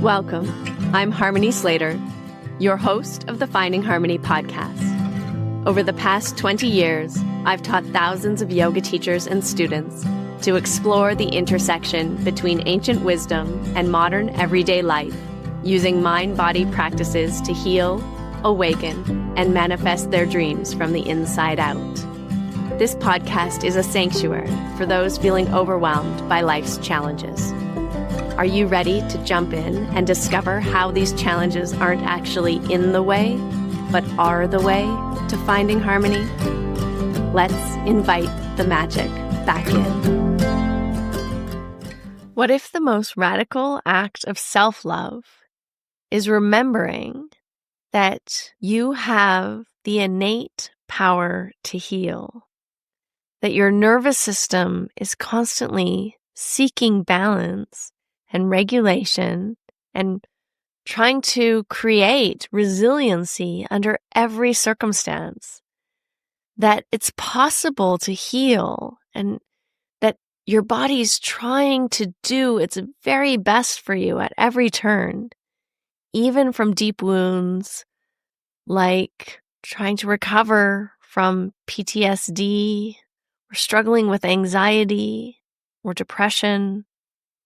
Welcome. I'm Harmony Slater, your host of the Finding Harmony podcast. Over the past 20 years, I've taught thousands of yoga teachers and students to explore the intersection between ancient wisdom and modern everyday life, using mind-body practices to heal, awaken, and manifest their dreams from the inside out. This podcast is a sanctuary for those feeling overwhelmed by life's challenges. Are you ready to jump in and discover how these challenges aren't actually in the way, but are the way to finding harmony? Let's invite the magic back in. What if the most radical act of self-love is remembering that you have the innate power to heal, that your nervous system is constantly seeking balance and regulation and trying to create resiliency under every circumstance, that it's possible to heal and that your body's trying to do its very best for you at every turn, even from deep wounds like trying to recover from PTSD or struggling with anxiety or depression.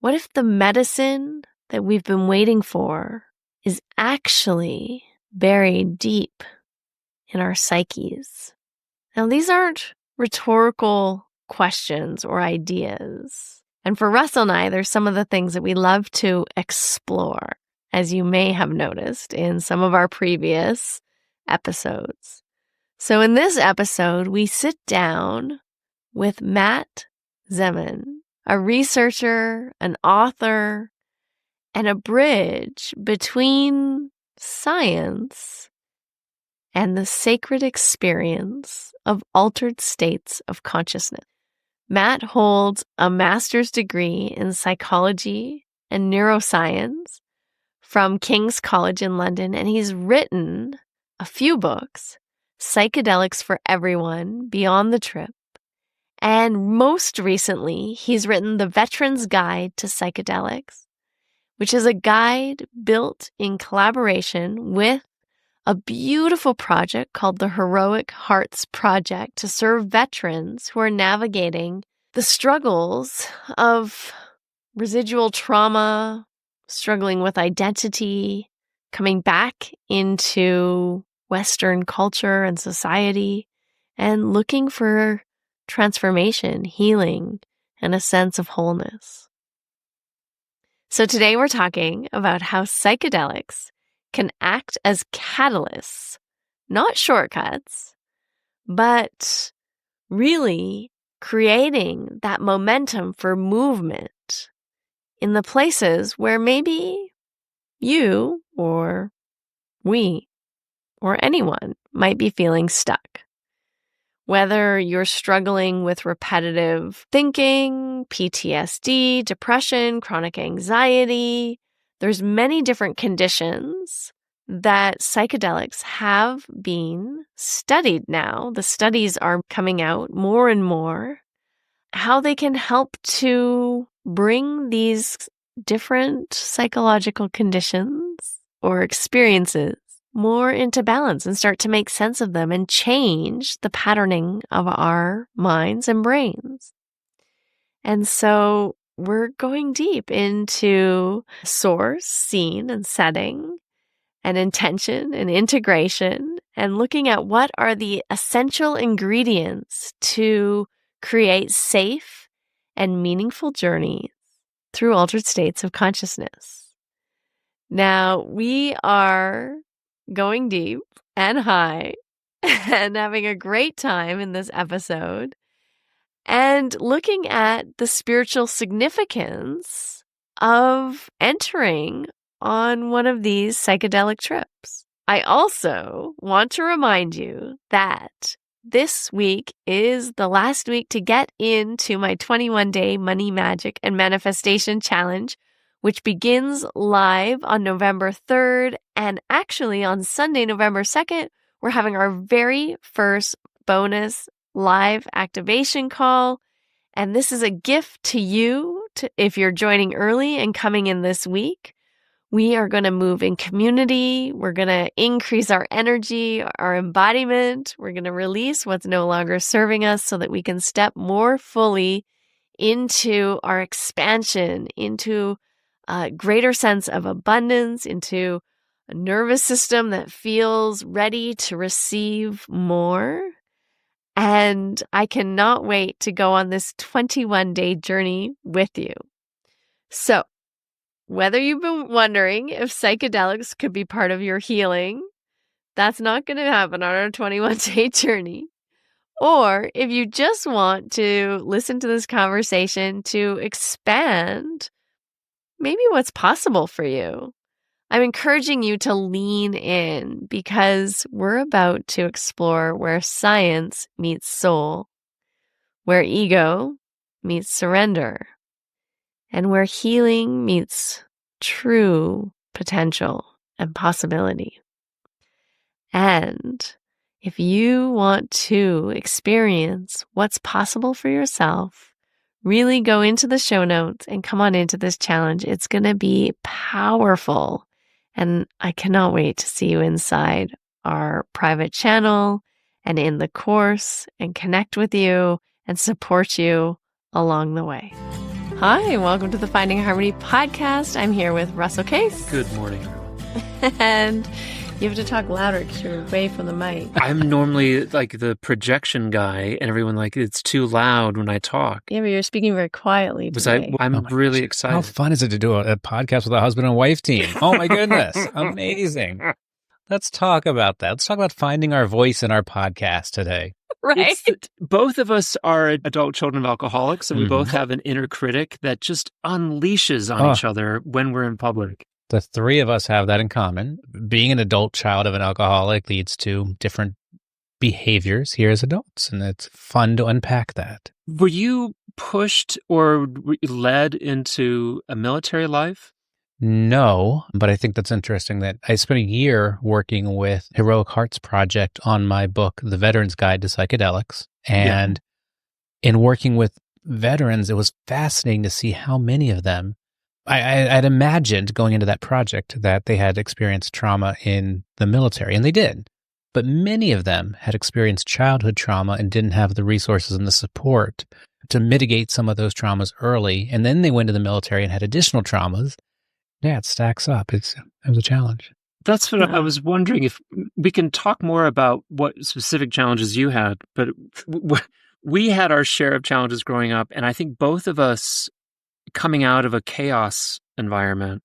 What if the medicine that we've been waiting for is actually buried deep in our psyches? Now, these aren't rhetorical questions or ideas. And for Russell and I, there's some of the things that we love to explore, as you may have noticed in some of our previous episodes. So in this episode, we sit down with Matt Zemon, a researcher, an author, and a bridge between science and the sacred experience of altered states of consciousness. Matt holds a master's degree in psychology and neuroscience from King's College in London, and he's written a few books, Psychedelics for Everyone, Beyond the Trip, and most recently, he's written The Veteran's Guide to Psychedelics, which is a guide built in collaboration with a beautiful project called the Heroic Hearts Project to serve veterans who are navigating the struggles of residual trauma, struggling with identity, coming back into Western culture and society, and looking for transformation, healing, and a sense of wholeness. So today we're talking about how psychedelics can act as catalysts, not shortcuts, but really creating that momentum for movement in the places where maybe you or we or anyone might be feeling stuck. Whether you're struggling with repetitive thinking, PTSD, depression, chronic anxiety, there's many different conditions that psychedelics have been studied now. The studies are coming out more and more, how they can help to bring these different psychological conditions or experiences more into balance and start to make sense of them and change the patterning of our minds and brains. And so we're going deep into source, scene, and setting, and intention and integration, and looking at what are the essential ingredients to create safe and meaningful journeys through altered states of consciousness. Now, we are going deep and high and having a great time in this episode and looking at the spiritual significance of entering on one of these psychedelic trips. I also want to remind you that this week is the last week to get into my 21-day Money, Magic, and Manifestation Challenge, which begins live on November 3rd. And actually on Sunday, November 2nd, we're having our very first bonus live activation call. And this is a gift to you if you're joining early and coming in this week, We are going to move in community. We're going to increase our energy, our embodiment. We're going to release what's no longer serving us so that we can step more fully into our expansion, into a greater sense of abundance, into a nervous system that feels ready to receive more. And I cannot wait to go on this 21-day journey with you. So, whether you've been wondering if psychedelics could be part of your healing, that's not going to happen on our 21-day journey. Or if you just want to listen to this conversation to expand maybe what's possible for you, I'm encouraging you to lean in because we're about to explore where science meets soul, where ego meets surrender, and where healing meets true potential and possibility. And if you want to experience what's possible for yourself, really go into the show notes and come on into this challenge. It's going to be powerful. And I cannot wait to see you inside our private channel and in the course and connect with you and support you along the way. Hi, and welcome to the Finding Harmony podcast. I'm here with Russell Case. Good morning, everyone. And you have to talk louder because you're away from the mic. I'm normally like the projection guy, and everyone it's too loud when I talk. Yeah, but you're speaking very quietly today. I'm really excited. How fun is it to do a podcast with a husband and wife team? Oh my goodness. Amazing. Let's talk about that. Let's talk about finding our voice in our podcast today. Right. Both of us are adult children of alcoholics, and we both have an inner critic that just unleashes on each other when we're in public. The three of us have that in common. Being an adult child of an alcoholic leads to different behaviors here as adults, and it's fun to unpack that. Were you pushed or led into a military life? No, but I think that's interesting that I spent a year working with Heroic Hearts Project on my book, The Veteran's Guide to Psychedelics. And in working with veterans, it was fascinating to see how many of them, I'd imagined going into that project that they had experienced trauma in the military, and they did. But many of them had experienced childhood trauma and didn't have the resources and the support to mitigate some of those traumas early. And then they went to the military and had additional traumas. Yeah, it stacks up. It was a challenge. That's what I was wondering, if we can talk more about what specific challenges you had. But we had our share of challenges growing up, and I think both of us, coming out of a chaos environment,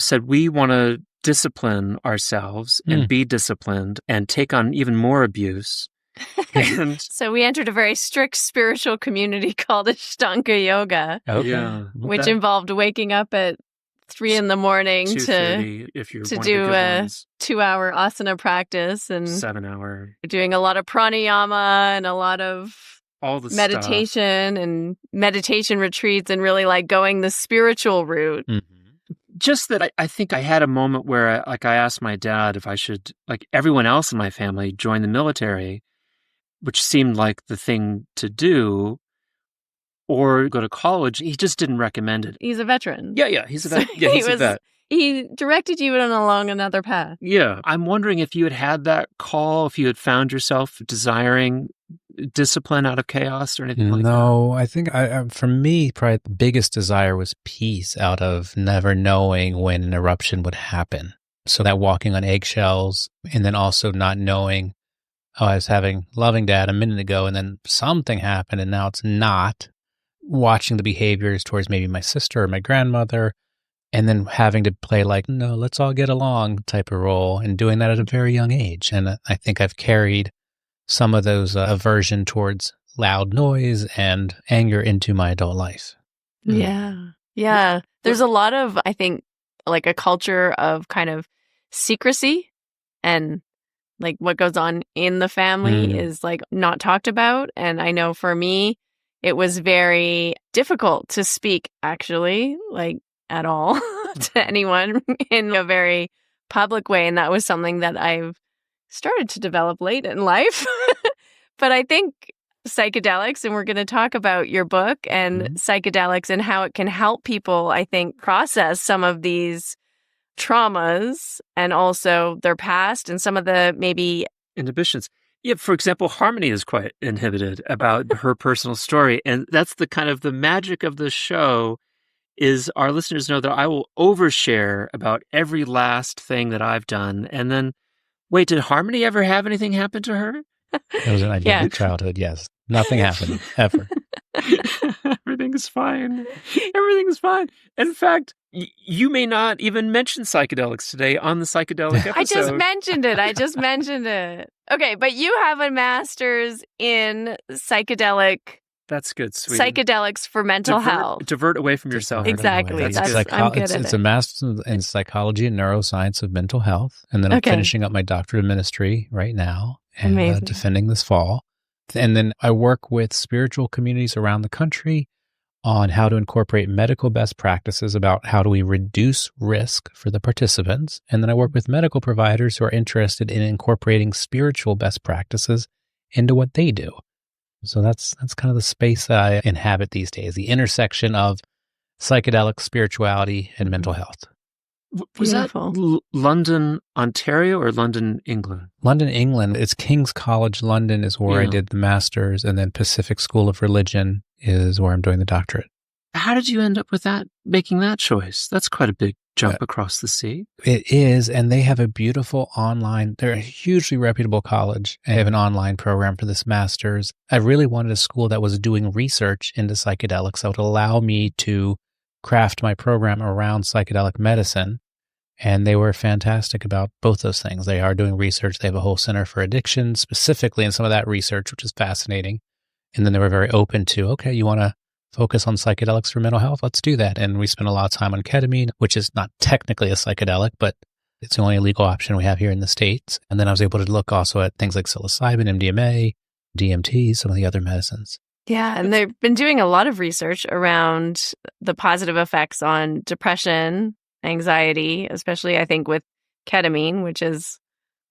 said we want to discipline ourselves and be disciplined and take on even more abuse. And so we entered a very strict spiritual community called Ashtanga Yoga, which involved waking up at 3 a.m. to do a 2-hour asana practice and 7-hour, doing a lot of pranayama and a lot of all the meditation and meditation retreats and really going the spiritual route. Just that I think I had a moment where I asked my dad if I should, like everyone else in my family, join the military, which seemed like the thing to do, or go to college. He just didn't recommend it. He's a veteran. Yeah, he's a vet. Yeah, he's a vet. He directed you along another path. Yeah. I'm wondering if you had that call, if you had found yourself desiring discipline out of chaos or anything like that. No, I think for me, probably the biggest desire was peace out of never knowing when an eruption would happen. So that walking on eggshells, and then also not knowing, I was having loving dad a minute ago, and then something happened, and now it's not. Watching the behaviors towards maybe my sister or my grandmother, and then having to play no, let's all get along type of role, and doing that at a very young age. And I think I've carried some of those aversion towards loud noise and anger into my adult life. Yeah. There's a lot of, I think, a culture of kind of secrecy, and what goes on in the family is not talked about. And I know for me, it was very difficult to speak actually, at all to anyone in a very public way. And that was something that I've started to develop late in life. But I think psychedelics, and we're going to talk about your book and psychedelics and how it can help people, I think, process some of these traumas and also their past and some of the maybe inhibitions. Yeah, for example, Harmony is quite inhibited about her personal story. And that's the kind of the magic of the show is our listeners know that I will overshare about every last thing that I've done. And then, wait, did Harmony ever have anything happen to her? It was an idyllic childhood, yes. Nothing happened, ever. Everything's fine. Everything's fine. In fact, you may not even mention psychedelics today on the psychedelic episode. I just mentioned it. Okay, but you have a master's in psychedelic. That's good, sweetie. Psychedelics for mental health. Divert away from yourself. Exactly. I'm good at it. It's a master's in psychology and neuroscience of mental health. And then I'm finishing up my doctorate of ministry right now and defending this fall. And then I work with spiritual communities around the country on how to incorporate medical best practices about how do we reduce risk for the participants. And then I work with medical providers who are interested in incorporating spiritual best practices into what they do. So that's kind of the space that I inhabit these days, the intersection of psychedelic spirituality and mental health. Was that London, Ontario, or London, England? London, England. It's King's College London is where I did the master's, and then Pacific School of Religion is where I'm doing the doctorate. How did you end up with that, making that choice? That's quite a big jump across the sea. It is, and they have a beautiful online, they're a hugely reputable college. I have an online program for this master's. I really wanted a school that was doing research into psychedelics that would allow me to craft my program around psychedelic medicine. And they were fantastic about both those things. They are doing research. They have a whole center for addiction specifically in some of that research, which is fascinating. And then they were very open to, okay, you want to focus on psychedelics for mental health? Let's do that. And we spent a lot of time on ketamine, which is not technically a psychedelic, but it's the only legal option we have here in the States. And then I was able to look also at things like psilocybin, MDMA, DMT, some of the other medicines. Yeah, and they've been doing a lot of research around the positive effects on depression, anxiety, especially I think with ketamine, which is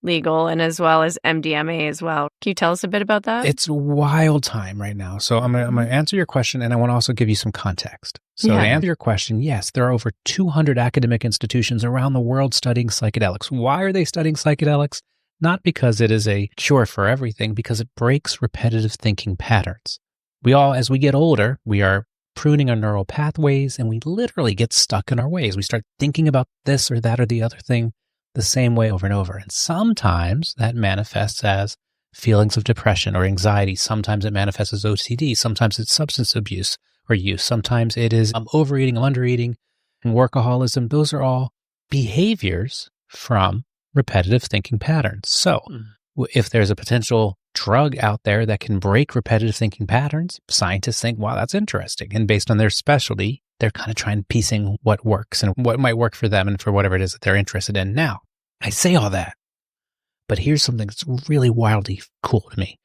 legal, and as well as MDMA as well. Can you tell us a bit about that? It's a wild time right now. So I'm going to answer your question, and I want to also give you some context. So to answer your question, yes, there are over 200 academic institutions around the world studying psychedelics. Why are they studying psychedelics? Not because it is a cure for everything, because it breaks repetitive thinking patterns. We all, as we get older, we are pruning our neural pathways, and we literally get stuck in our ways. We start thinking about this or that or the other thing the same way over and over. And sometimes that manifests as feelings of depression or anxiety. Sometimes it manifests as OCD. Sometimes it's substance abuse or use. Sometimes it is overeating, I'm undereating, and workaholism. Those are all behaviors from repetitive thinking patterns. So if there's a potential drug out there that can break repetitive thinking patterns, scientists think, wow, that's interesting. And based on their specialty, they're kind of trying piecing what works and what might work for them and for whatever it is that they're interested in. Now, I say all that, but here's something that's really wildly cool to me.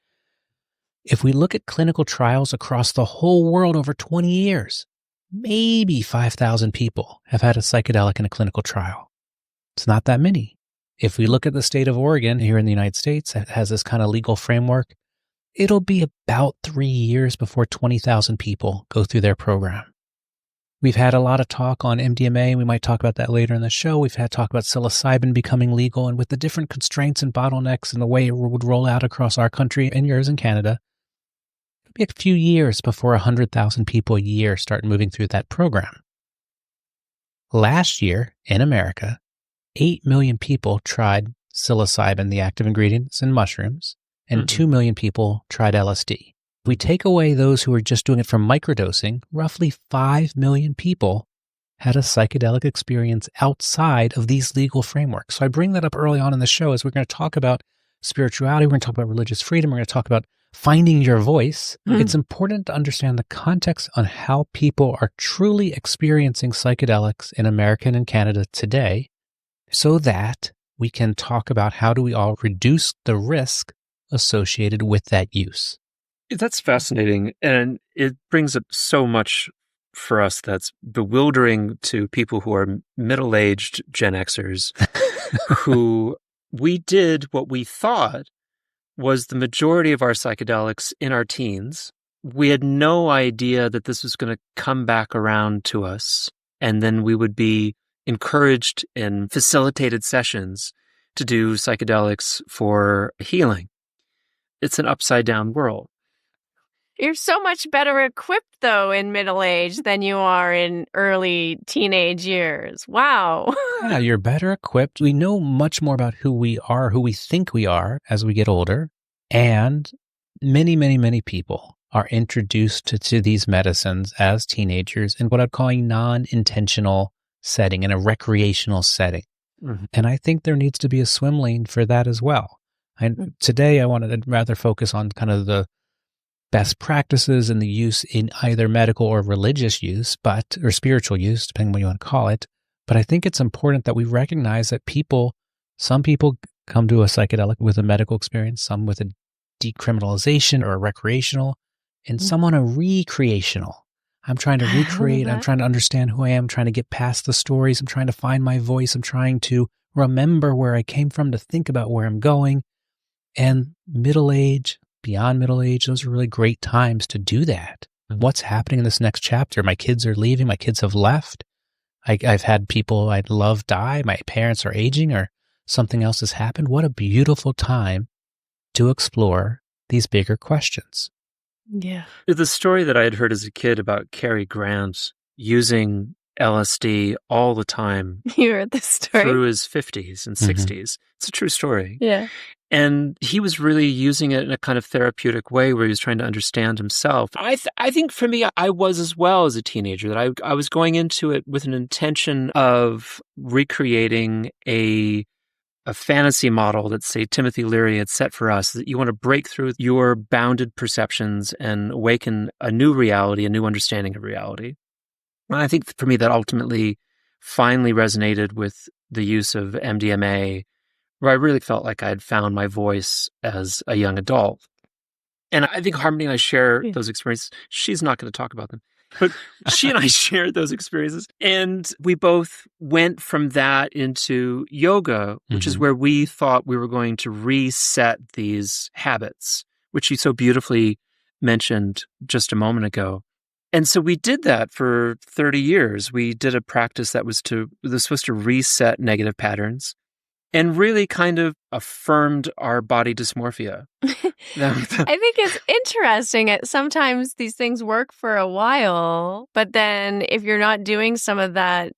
If we look at clinical trials across the whole world over 20 years, maybe 5,000 people have had a psychedelic in a clinical trial. It's not that many. If we look at the state of Oregon here in the United States that has this kind of legal framework, it'll be about 3 years before 20,000 people go through their program. We've had a lot of talk on MDMA, and we might talk about that later in the show. We've had talk about psilocybin becoming legal, and with the different constraints and bottlenecks and the way it would roll out across our country and yours in Canada, it'll be a few years before 100,000 people a year start moving through that program. Last year in America, 8 million people tried psilocybin, the active ingredients in mushrooms, and 2 million people tried LSD. If we take away those who are just doing it from microdosing, roughly 5 million people had a psychedelic experience outside of these legal frameworks. So I bring that up early on in the show as we're going to talk about spirituality, we're going to talk about religious freedom, we're going to talk about finding your voice. It's important to understand the context on how people are truly experiencing psychedelics in America and in Canada today, so that we can talk about how do we all reduce the risk associated with that use. That's fascinating. And it brings up so much for us that's bewildering to people who are middle-aged Gen Xers who we did what we thought was the majority of our psychedelics in our teens. We had no idea that this was going to come back around to us. And then we would be encouraged and facilitated sessions to do psychedelics for healing. It's an upside down world. You're so much better equipped, though, in middle age than you are in early teenage years. Wow. Yeah, you're better equipped. We know much more about who we are, who we think we are as we get older. And many, many, many people are introduced to these medicines as teenagers in what I'd call a non-intentional setting, in a recreational setting. Mm-hmm. And I think there needs to be a swim lane for that as well. Today, I wanted to rather focus on kind of the best practices and the use in either medical or religious use, or spiritual use, depending on what you want to call it. But I think it's important that we recognize that some people come to a psychedelic with a medical experience, some with a decriminalization or a recreational, and some on a recreational. I'm trying to recreate, I'm trying to understand who I am, I'm trying to get past the stories, I'm trying to find my voice, I'm trying to remember where I came from, to think about where I'm going. And middle age, beyond middle age, those are really great times to do that. Mm-hmm. What's happening in this next chapter? My kids are leaving, my kids have left. I've had people I'd love die, my parents are aging, or something else has happened. What a beautiful time to explore these bigger questions. Yeah. The story that I had heard as a kid about Cary Grant using LSD all the time. You heard this story? Through his 50s and 60s. It's a true story. Yeah. And he was really using it in a kind of therapeutic way where he was trying to understand himself. I think for me, I was as well as a teenager, that I was going into it with an intention of recreating a fantasy model that, say, Timothy Leary had set for us, that you want to break through your bounded perceptions and awaken a new reality, a new understanding of reality. And I think for me, that ultimately finally resonated with the use of MDMA, where I really felt like I had found my voice as a young adult. And I think Harmony and I share those experiences. She's not going to talk about them, but she and I shared those experiences. And we both went from that into yoga, which is where we thought we were going to reset these habits, which you so beautifully mentioned just a moment ago. And so we did that for 30 years. We did a practice that was supposed to reset negative patterns and really kind of affirmed our body dysmorphia. I think it's interesting. Sometimes these things work for a while, but then if you're not doing some of that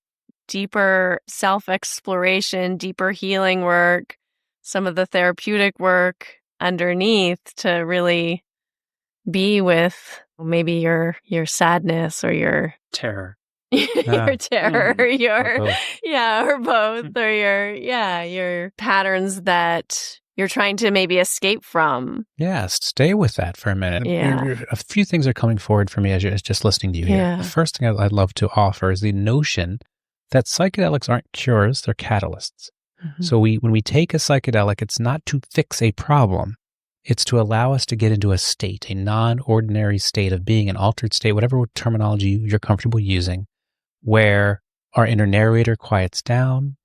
deeper self-exploration, deeper healing work, some of the therapeutic work underneath to really be with maybe your sadness or your terror. Your terror, or both, or your patterns that you're trying to maybe escape from. Yeah, stay with that for a minute. Yeah. A few things are coming forward for me as just listening to you here. The first thing I'd love to offer is the notion that psychedelics aren't cures, they're catalysts. Mm-hmm. So when we take a psychedelic, it's not to fix a problem. It's to allow us to get into a state, a non-ordinary state of being, an altered state, whatever terminology you're comfortable using, where our inner narrator quiets down,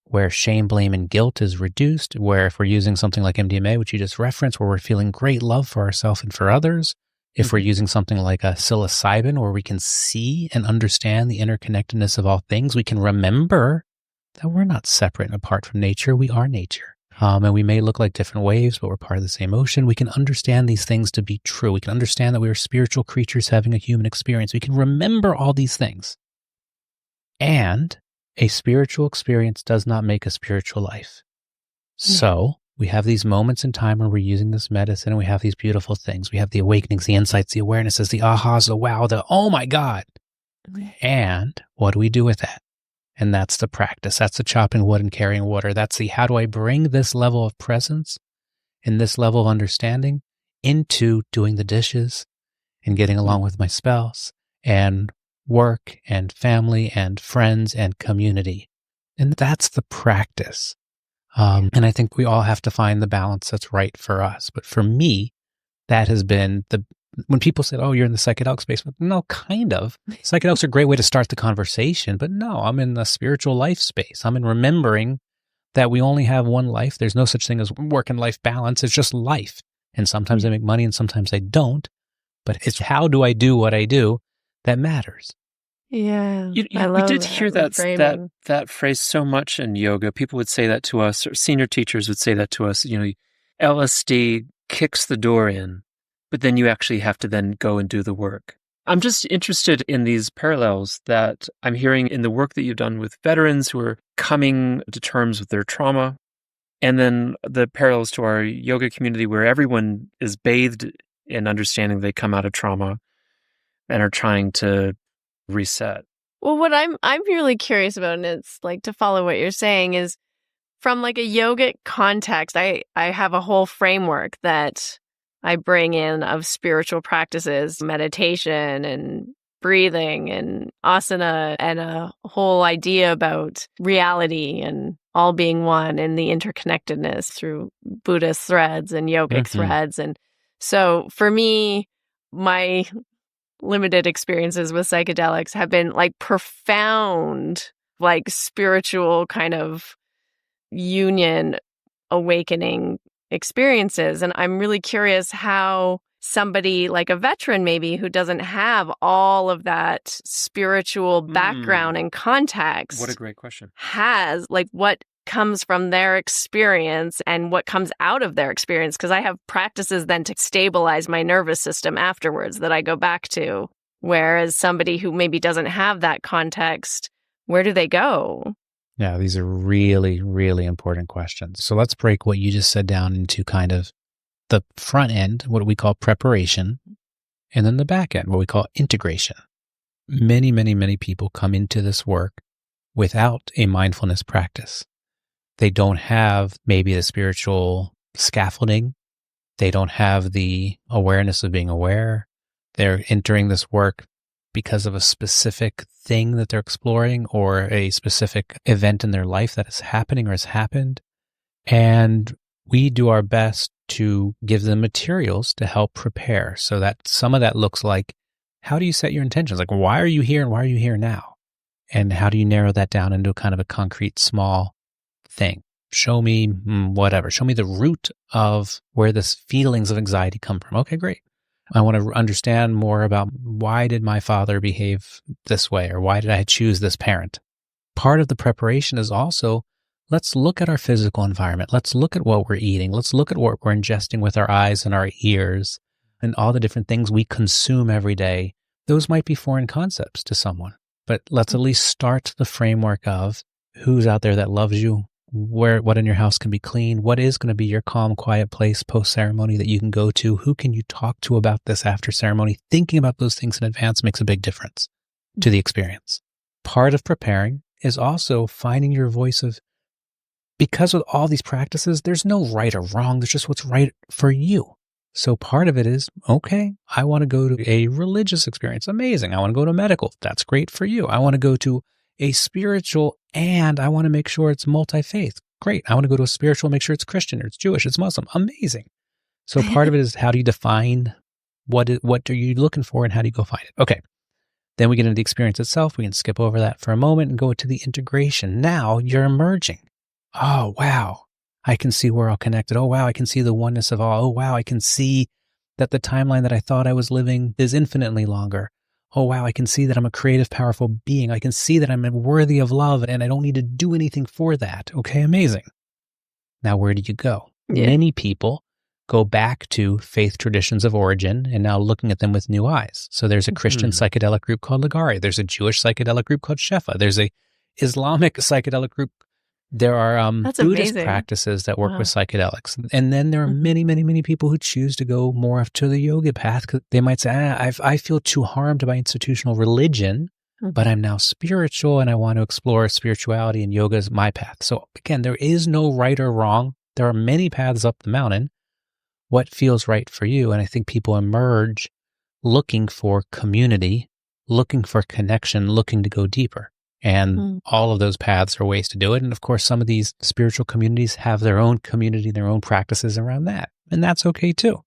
where shame, blame, and guilt is reduced, where if we're using something like MDMA, which you just referenced, where we're feeling great love for ourselves and for others, if we're using something like a psilocybin, where we can see and understand the interconnectedness of all things, we can remember that we're not separate and apart from nature, we are nature. And we may look like different waves, but we're part of the same ocean. We can understand these things to be true. We can understand that we are spiritual creatures having a human experience. We can remember all these things. And a spiritual experience does not make a spiritual life. So we have these moments in time where we're using this medicine and we have these beautiful things. We have the awakenings, the insights, the awarenesses, the ahas, the wow, the oh my God. And what do we do with that? And that's the practice. That's the chopping wood and carrying water. That's the how do I bring this level of presence and this level of understanding into doing the dishes and getting along with my spouse and work and family and friends and community. And that's the practice. And I think we all have to find the balance that's right for us. But for me, that has been when people say, oh, you're in the psychedelic space. No, kind of. Psychedelics are a great way to start the conversation. But no, I'm in the spiritual life space. I'm in remembering that we only have one life. There's no such thing as work and life balance. It's just life. And sometimes I make money and sometimes I don't. But it's how do I do what I do that matters. Yeah, I We love did that hear reframing. that phrase so much in yoga. People would say that to us, or senior teachers would say that to us. LSD kicks the door in, but then you actually have to then go and do the work. I'm just interested in these parallels that I'm hearing in the work that you've done with veterans who are coming to terms with their trauma, and then the parallels to our yoga community where everyone is bathed in understanding they come out of trauma and are trying to reset. Well, what I'm really curious about, and it's like to follow what you're saying, is from like a yogic context, I have a whole framework that I bring in of spiritual practices, meditation and breathing and asana, and a whole idea about reality and all being one and the interconnectedness through Buddhist threads and yogic threads. And so for me, my limited experiences with psychedelics have been like profound, like spiritual kind of union, awakening experiences. And I'm really curious how somebody like a veteran, maybe, who doesn't have all of that spiritual background and context. What a great question. Has, like, what comes from their experience and what comes out of their experience. Because I have practices then to stabilize my nervous system afterwards that I go back to. Whereas somebody who maybe doesn't have that context, where do they go? Yeah, these are really, really important questions. So let's break what you just said down into kind of the front end, what we call preparation, and then the back end, what we call integration. Many, many, many people come into this work without a mindfulness practice. They don't have maybe the spiritual scaffolding. They don't have the awareness of being aware. They're entering this work because of a specific thing that they're exploring or a specific event in their life that is happening or has happened. And we do our best to give them materials to help prepare. So that some of that looks like, how do you set your intentions? Like, why are you here and why are you here now? And how do you narrow that down into kind of a concrete, small thing? Show me whatever. Show me the root of where this feelings of anxiety come from. Okay, great. I want to understand more about why did my father behave this way, or why did I choose this parent? Part of the preparation is also, let's look at our physical environment. Let's look at what we're eating. Let's look at what we're ingesting with our eyes and our ears and all the different things we consume every day. Those might be foreign concepts to someone, but let's at least start the framework of who's out there that loves you, what in your house can be clean, what is going to be your calm, quiet place post-ceremony that you can go to, who can you talk to about this after ceremony. Thinking about those things in advance makes a big difference to the experience. Part of preparing is also finding your voice of, because with all these practices, there's no right or wrong, there's just what's right for you. So part of it is, okay, I want to go to a religious experience. Amazing. I want to go to medical. That's great for you. I want to go to a spiritual, and I want to make sure it's multi-faith. Great. I want to go to a spiritual, make sure it's Christian or it's Jewish, it's Muslim. Amazing. So part of it is, how do you define what are you looking for and how do you go find it? Okay. Then we get into the experience itself. We can skip over that for a moment and go to the integration. Now you're emerging. Oh, wow. I can see we're all connected. Oh, wow. I can see the oneness of all. Oh, wow. I can see that the timeline that I thought I was living is infinitely longer. Oh, wow, I can see that I'm a creative, powerful being. I can see that I'm worthy of love and I don't need to do anything for that. Okay, amazing. Now, where do you go? Yeah. Many people go back to faith traditions of origin and now looking at them with new eyes. So there's a Christian psychedelic group called Ligari. There's a Jewish psychedelic group called Shefa. There's a Islamic psychedelic group. There are Buddhist practices that work with psychedelics. And then there are many, many, many people who choose to go more to the yoga path because they might say, I feel too harmed by institutional religion, but I'm now spiritual and I want to explore spirituality, and yoga is my path. So again, there is no right or wrong. There are many paths up the mountain. What feels right for you? And I think people emerge looking for community, looking for connection, looking to go deeper. And all of those paths are ways to do it. And of course, some of these spiritual communities have their own community, their own practices around that. And that's okay too.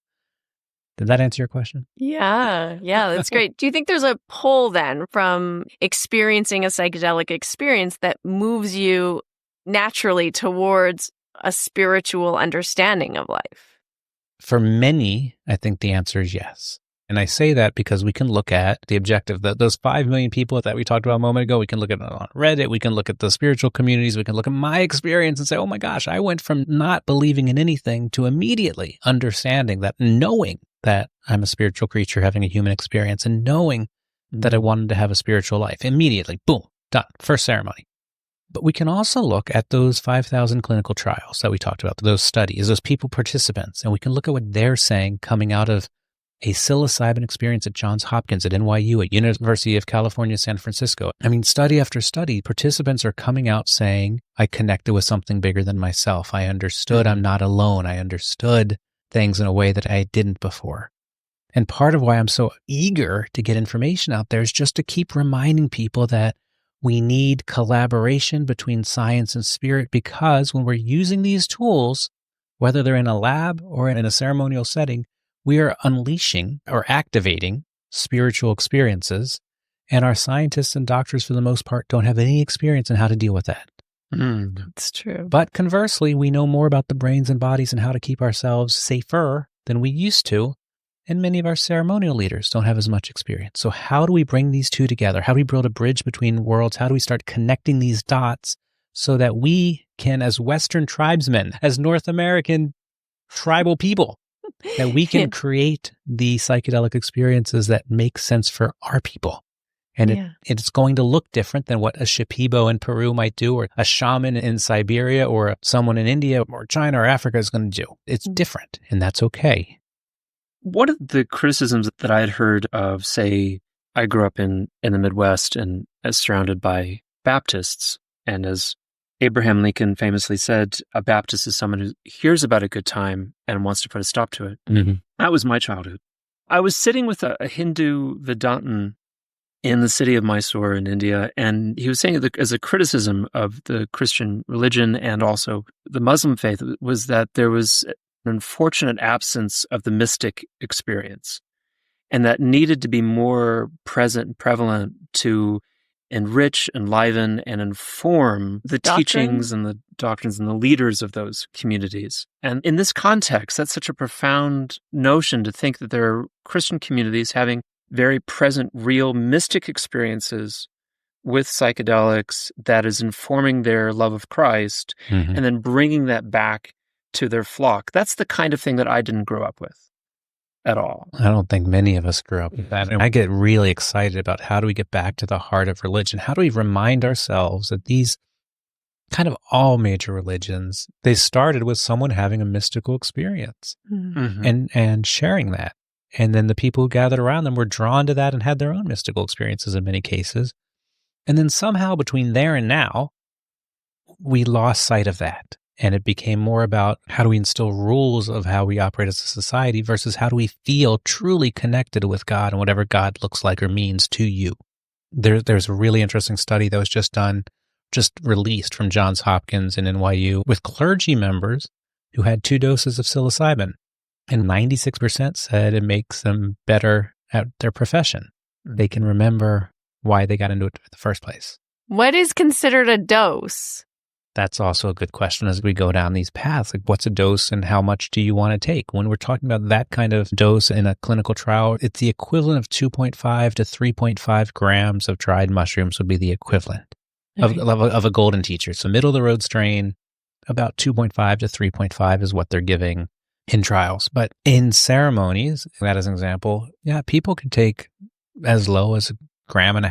Did that answer your question? Yeah, that's great. Do you think there's a pull then from experiencing a psychedelic experience that moves you naturally towards a spiritual understanding of life? For many, I think the answer is yes. And I say that because we can look at the objective, those 5 million people that we talked about a moment ago. We can look at it on Reddit. We can look at the spiritual communities. We can look at my experience and say, oh my gosh, I went from not believing in anything to immediately understanding that, knowing that I'm a spiritual creature having a human experience and knowing that I wanted to have a spiritual life. Immediately, boom, done. First ceremony. But we can also look at those 5,000 clinical trials that we talked about, those studies, those people participants, and we can look at what they're saying coming out of a psilocybin experience at Johns Hopkins, at NYU, at University of California, San Francisco. I mean, study after study, participants are coming out saying, I connected with something bigger than myself. I understood I'm not alone. I understood things in a way that I didn't before. And part of why I'm so eager to get information out there is just to keep reminding people that we need collaboration between science and spirit, because when we're using these tools, whether they're in a lab or in a ceremonial setting, we are unleashing or activating spiritual experiences. And our scientists and doctors, for the most part, don't have any experience in how to deal with that. It's true. But conversely, we know more about the brains and bodies and how to keep ourselves safer than we used to. And many of our ceremonial leaders don't have as much experience. So how do we bring these two together? How do we build a bridge between worlds? How do we start connecting these dots so that we can, as Western tribesmen, as North American tribal people, that we can create the psychedelic experiences that make sense for our people? And it's going to look different than what a Shipibo in Peru might do, or a shaman in Siberia, or someone in India or China or Africa is going to do. It's different, and that's okay. One of the criticisms that I had heard of, say, I grew up in the Midwest and as surrounded by Baptists. And as Abraham Lincoln famously said, a Baptist is someone who hears about a good time and wants to put a stop to it. Mm-hmm. That was my childhood. I was sitting with a Hindu Vedantin in the city of Mysore in India, and he was saying that as a criticism of the Christian religion and also the Muslim faith was that there was an unfortunate absence of the mystic experience, and that needed to be more present and prevalent to enrich, enliven, and inform the teachings and the doctrines and the leaders of those communities. And in this context, that's such a profound notion to think that there are Christian communities having very present, real, mystic experiences with psychedelics that is informing their love of Christ, and then bringing that back to their flock. That's the kind of thing that I didn't grow up with at all. I don't think many of us grew up with that. And I get really excited about how do we get back to the heart of religion? How do we remind ourselves that these kind of all major religions, they started with someone having a mystical experience and sharing that. And then the people who gathered around them were drawn to that and had their own mystical experiences in many cases. And then somehow between there and now, we lost sight of that. And it became more about how do we instill rules of how we operate as a society versus how do we feel truly connected with God and whatever God looks like or means to you. There's a really interesting study that was just released from Johns Hopkins and NYU with clergy members who had 2 doses of psilocybin. And 96% said it makes them better at their profession. They can remember why they got into it in the first place. What is considered a dose? That's also a good question as we go down these paths. Like, what's a dose and how much do you want to take? When we're talking about that kind of dose in a clinical trial, it's the equivalent of 2.5 to 3.5 grams of dried mushrooms would be the equivalent of a golden teacher. So middle of the road strain, about 2.5 to 3.5 is what they're giving in trials. But in ceremonies, that as an example, people can take as low as 1.5 grams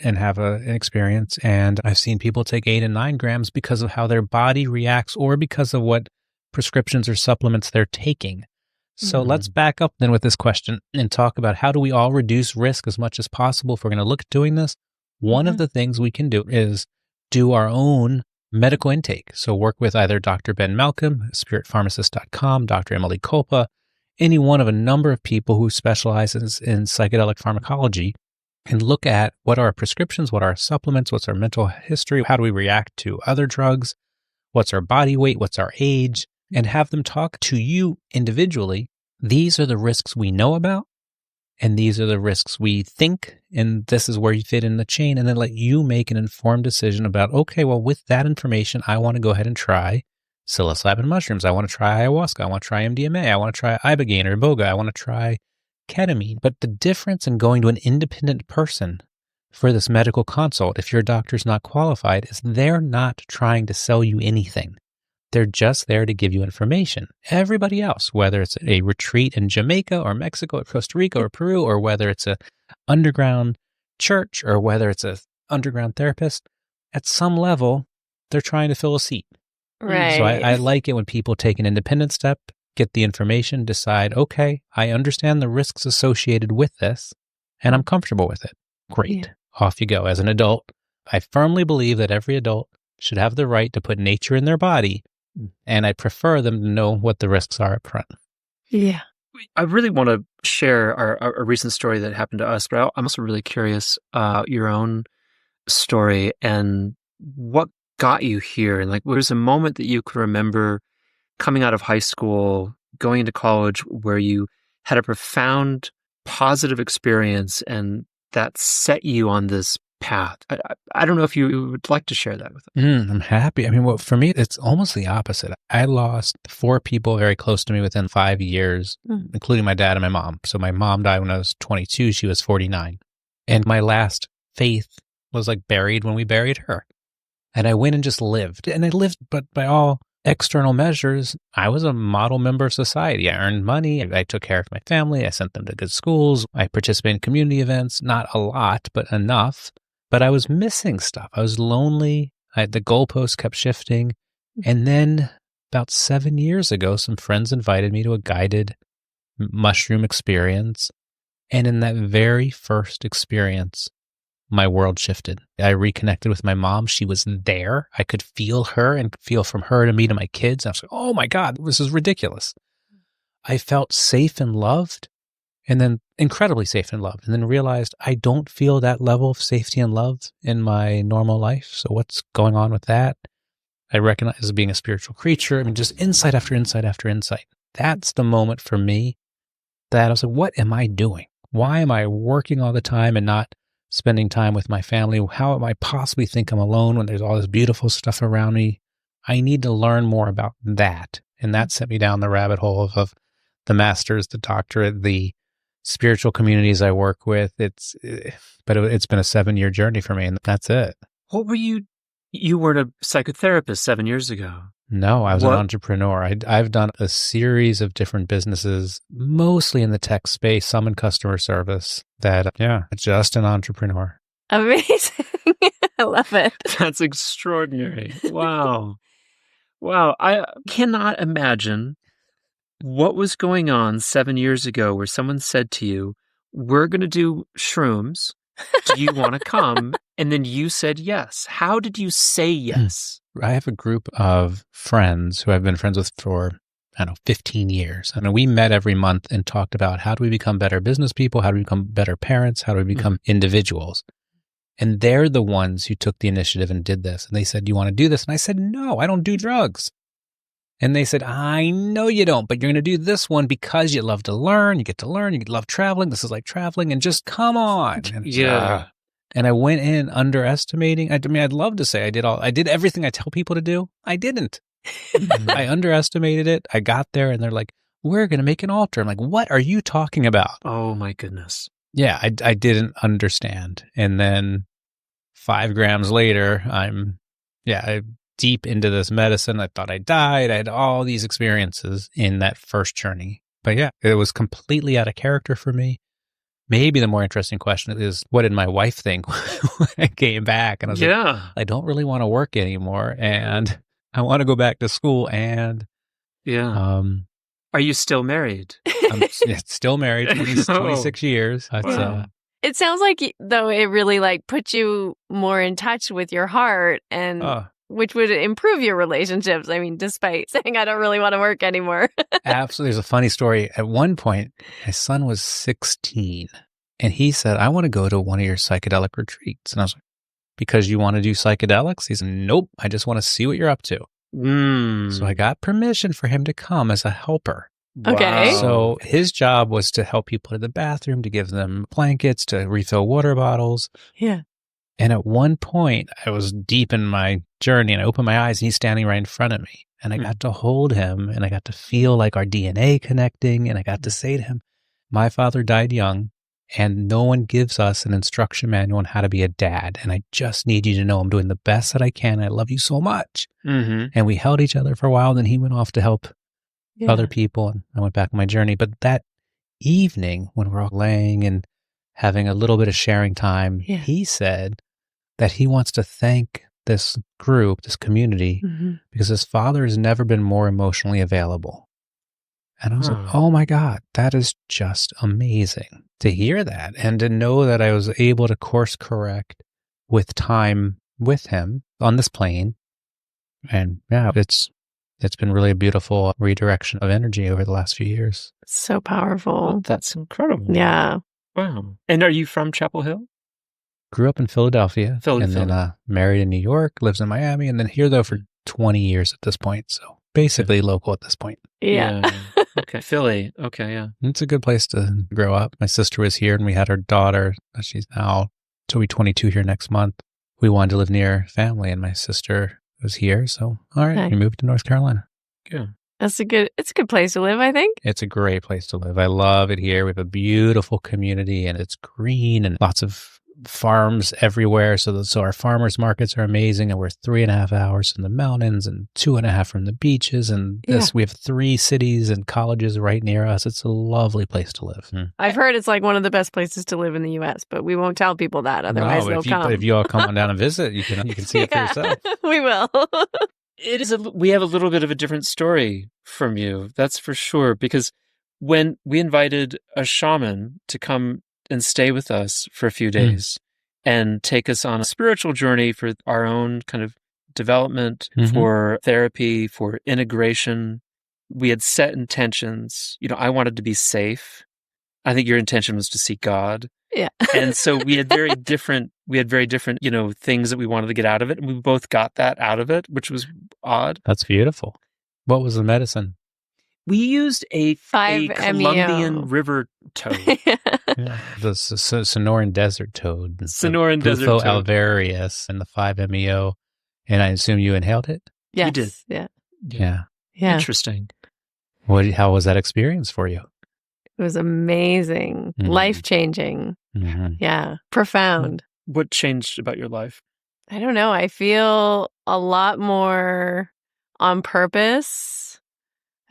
and have an experience. And I've seen people take 8 and 9 grams because of how their body reacts or because of what prescriptions or supplements they're taking. So let's back up then with this question and talk about how do we all reduce risk as much as possible if we're going to look at doing this. One of the things we can do is do our own medical intake. So work with either Dr. Ben Malcolm, spiritpharmacist.com, Dr. Emily Kolpa, any one of a number of people who specializes in psychedelic pharmacology, and look at what are our prescriptions, what are our supplements, what's our mental history, how do we react to other drugs, what's our body weight, what's our age, and have them talk to you individually. These are the risks we know about, and these are the risks we think, and this is where you fit in the chain, and then let you make an informed decision about, okay, well, with that information, I want to go ahead and try psilocybin mushrooms. I want to try ayahuasca. I want to try MDMA. I want to try ibogaine or iboga. I want to try ketamine. But the difference in going to an independent person for this medical consult, if your doctor's not qualified, is they're not trying to sell you anything. They're just there to give you information. Everybody else, whether it's a retreat in Jamaica or Mexico or Costa Rica or Peru, or whether it's a underground church or whether it's a underground therapist, at some level, they're trying to fill a seat. Right. So I like it when people take an independent step, get the information, decide, okay, I understand the risks associated with this, and I'm comfortable with it. Great. Yeah. Off you go. As an adult, I firmly believe that every adult should have the right to put nature in their body, and I prefer them to know what the risks are up front. Yeah. I really want to share a recent story that happened to us, but I'm also really curious your own story and what got you here. And like, there's a moment that you could remember coming out of high school, going into college, where you had a profound positive experience and that set you on this path. I don't know if you would like to share that with us. I'm happy. I mean, for me, it's almost the opposite. I lost 4 people very close to me within 5 years, including my dad and my mom. So my mom died when I was 22. She was 49. And my last faith was like buried when we buried her. And I went and just lived. And I lived, but by all external measures, I was a model member of society. I earned money. I took care of my family. I sent them to good schools. I participated in community events, not a lot, but enough. But I was missing stuff. I was lonely. The goalposts kept shifting. And then about 7 years ago, some friends invited me to a guided mushroom experience. And in that very first experience, my world shifted. I reconnected with my mom. She was there. I could feel her and feel from her to me to my kids. I was like, oh my God, this is ridiculous. I felt safe and loved. And then incredibly safe and loved, and then realized I don't feel that level of safety and love in my normal life. So what's going on with that? I recognize as being a spiritual creature. I mean, just insight after insight after insight. That's the moment for me that I was like, what am I doing? Why am I working all the time and not spending time with my family? How am I possibly think I'm alone when there's all this beautiful stuff around me? I need to learn more about that. And that sent me down the rabbit hole of the master's, the doctorate, the spiritual communities I work with. It's been a 7-year journey for me, and that's it. What were you weren't a psychotherapist 7 years ago. No, I was an entrepreneur. I've done a series of different businesses, mostly in the tech space, some in customer service, just an entrepreneur. Amazing. I love it. That's extraordinary. Wow. Wow. I cannot imagine what was going on 7 years ago where someone said to you, we're going to do shrooms. Do you want to come? And then you said yes. How did you say yes? I have a group of friends who I've been friends with for, 15 years. I mean, we met every month and talked about how do we become better business people? How do we become better parents? How do we become individuals? And they're the ones who took the initiative and did this. And they said, do you want to do this? And I said, no, I don't do drugs. And they said, I know you don't, but you're going to do this one because you love to learn. You get to learn. You love traveling. This is like traveling, and just come on. And, and I went in underestimating. I mean, I'd love to say I did everything I tell people to do. I didn't. I underestimated it. I got there and they're like, we're going to make an altar. I'm like, what are you talking about? Oh my goodness. Yeah, I didn't understand. And then 5 grams later, I'm deep into this medicine. I thought I died. I had all these experiences in that first journey. But yeah, it was completely out of character for me. Maybe the more interesting question is, what did my wife think when I came back? And I was like, I don't really want to work anymore. And I want to go back to school. And are you still married? I'm still married, 26 years. Wow. It sounds like, though, it really puts you more in touch with your heart, and which would improve your relationships. I mean, despite saying I don't really want to work anymore. Absolutely. There's a funny story. At one point, my son was 16 and he said, I want to go to one of your psychedelic retreats. And I was like, because you want to do psychedelics? He said, nope, I just want to see what you're up to. So I got permission for him to come as a helper. Okay. Wow. So his job was to help people to the bathroom, to give them blankets, to refill water bottles. Yeah. And at one point, I was deep in my journey and I opened my eyes and he's standing right in front of me. And I got to hold him and I got to feel like our DNA connecting. And I got to say to him, my father died young, and no one gives us an instruction manual on how to be a dad. And I just need you to know I'm doing the best that I can. I love you so much. Mm-hmm. And we held each other for a while. Then he went off to help other people, and I went back on my journey. But that evening, when we're all laying and having a little bit of sharing time, he said that he wants to thank this group, this community, because his father has never been more emotionally available. And I was like, oh my God, that is just amazing to hear that and to know that I was able to course correct with time with him on this plane. And yeah, it's been really a beautiful redirection of energy over the last few years. So powerful. Well, that's incredible. Yeah. Wow. And are you from Chapel Hill? Grew up in Philadelphia, and then married in New York, lives in Miami, and then here though for 20 years at this point. So basically local at this point. Yeah. Okay. Philly. Okay. Yeah. It's a good place to grow up. My sister was here and we had her daughter. She's now, she'll be 22 here next month. We wanted to live near family and my sister was here. So, all right, we moved to North Carolina. Yeah. It's a good place to live, I think. It's a great place to live. I love it here. We have a beautiful community and it's green and lots of farms everywhere. So our farmers markets are amazing. And we're 3.5 hours from the mountains and 2.5 from the beaches. And we have 3 cities and colleges right near us. It's a lovely place to live. I've heard it's like one of the best places to live in the U.S., but we won't tell people that. Otherwise they'll come. If you all come on down and visit, you can see it for yourself. We will. We have a little bit of a different story from you. That's for sure. Because when we invited a shaman to come and stay with us for a few days and take us on a spiritual journey for our own kind of development, for therapy, for integration. We had set intentions. I wanted to be safe. I think your intention was to see God. Yeah. And so we had very different, things that we wanted to get out of it. And we both got that out of it, which was odd. That's beautiful. What was the medicine? We used a 5-MeO. Colombian river toad. The Sonoran desert toad. Sonoran desert toad. Butho alvarius and the 5-MeO. And I assume you inhaled it? Yes. You did. Yeah. Interesting. How was that experience for you? It was amazing. Life-changing. Yeah. Profound. What changed about your life? I don't know. I feel a lot more on purpose.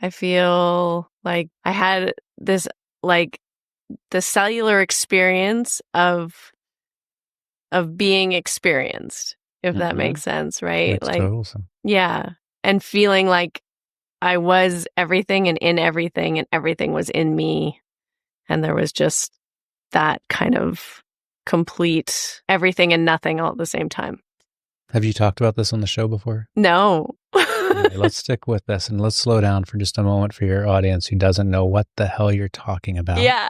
I feel like I had this, the cellular experience of being experienced, if that makes sense, right? Makes total sense. Yeah. And feeling like I was everything and in everything and everything was in me. And there was just that kind of complete everything and nothing all at the same time. Have you talked about this on the show before? No. Okay, let's stick with this and let's slow down for just a moment for your audience who doesn't know what the hell you're talking about. Yeah.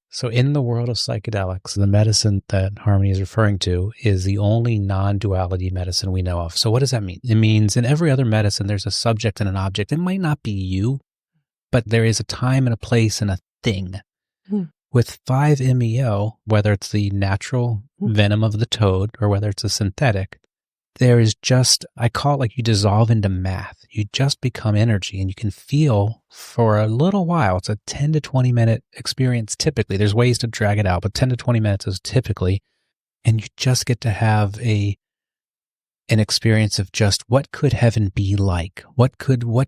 So in the world of psychedelics, the medicine that Harmony is referring to is the only non-duality medicine we know of. So what does that mean? It means in every other medicine, there's a subject and an object. It might not be you, but there is a time and a place and a thing. With 5-MeO, whether it's the natural venom of the toad or whether it's a synthetic, there is just, I call it like you dissolve into math. You just become energy and you can feel for a little while. It's a 10 to 20 minute experience typically. There's ways to drag it out, but 10 to 20 minutes is typically, and you just get to have an experience of just what could heaven be like? What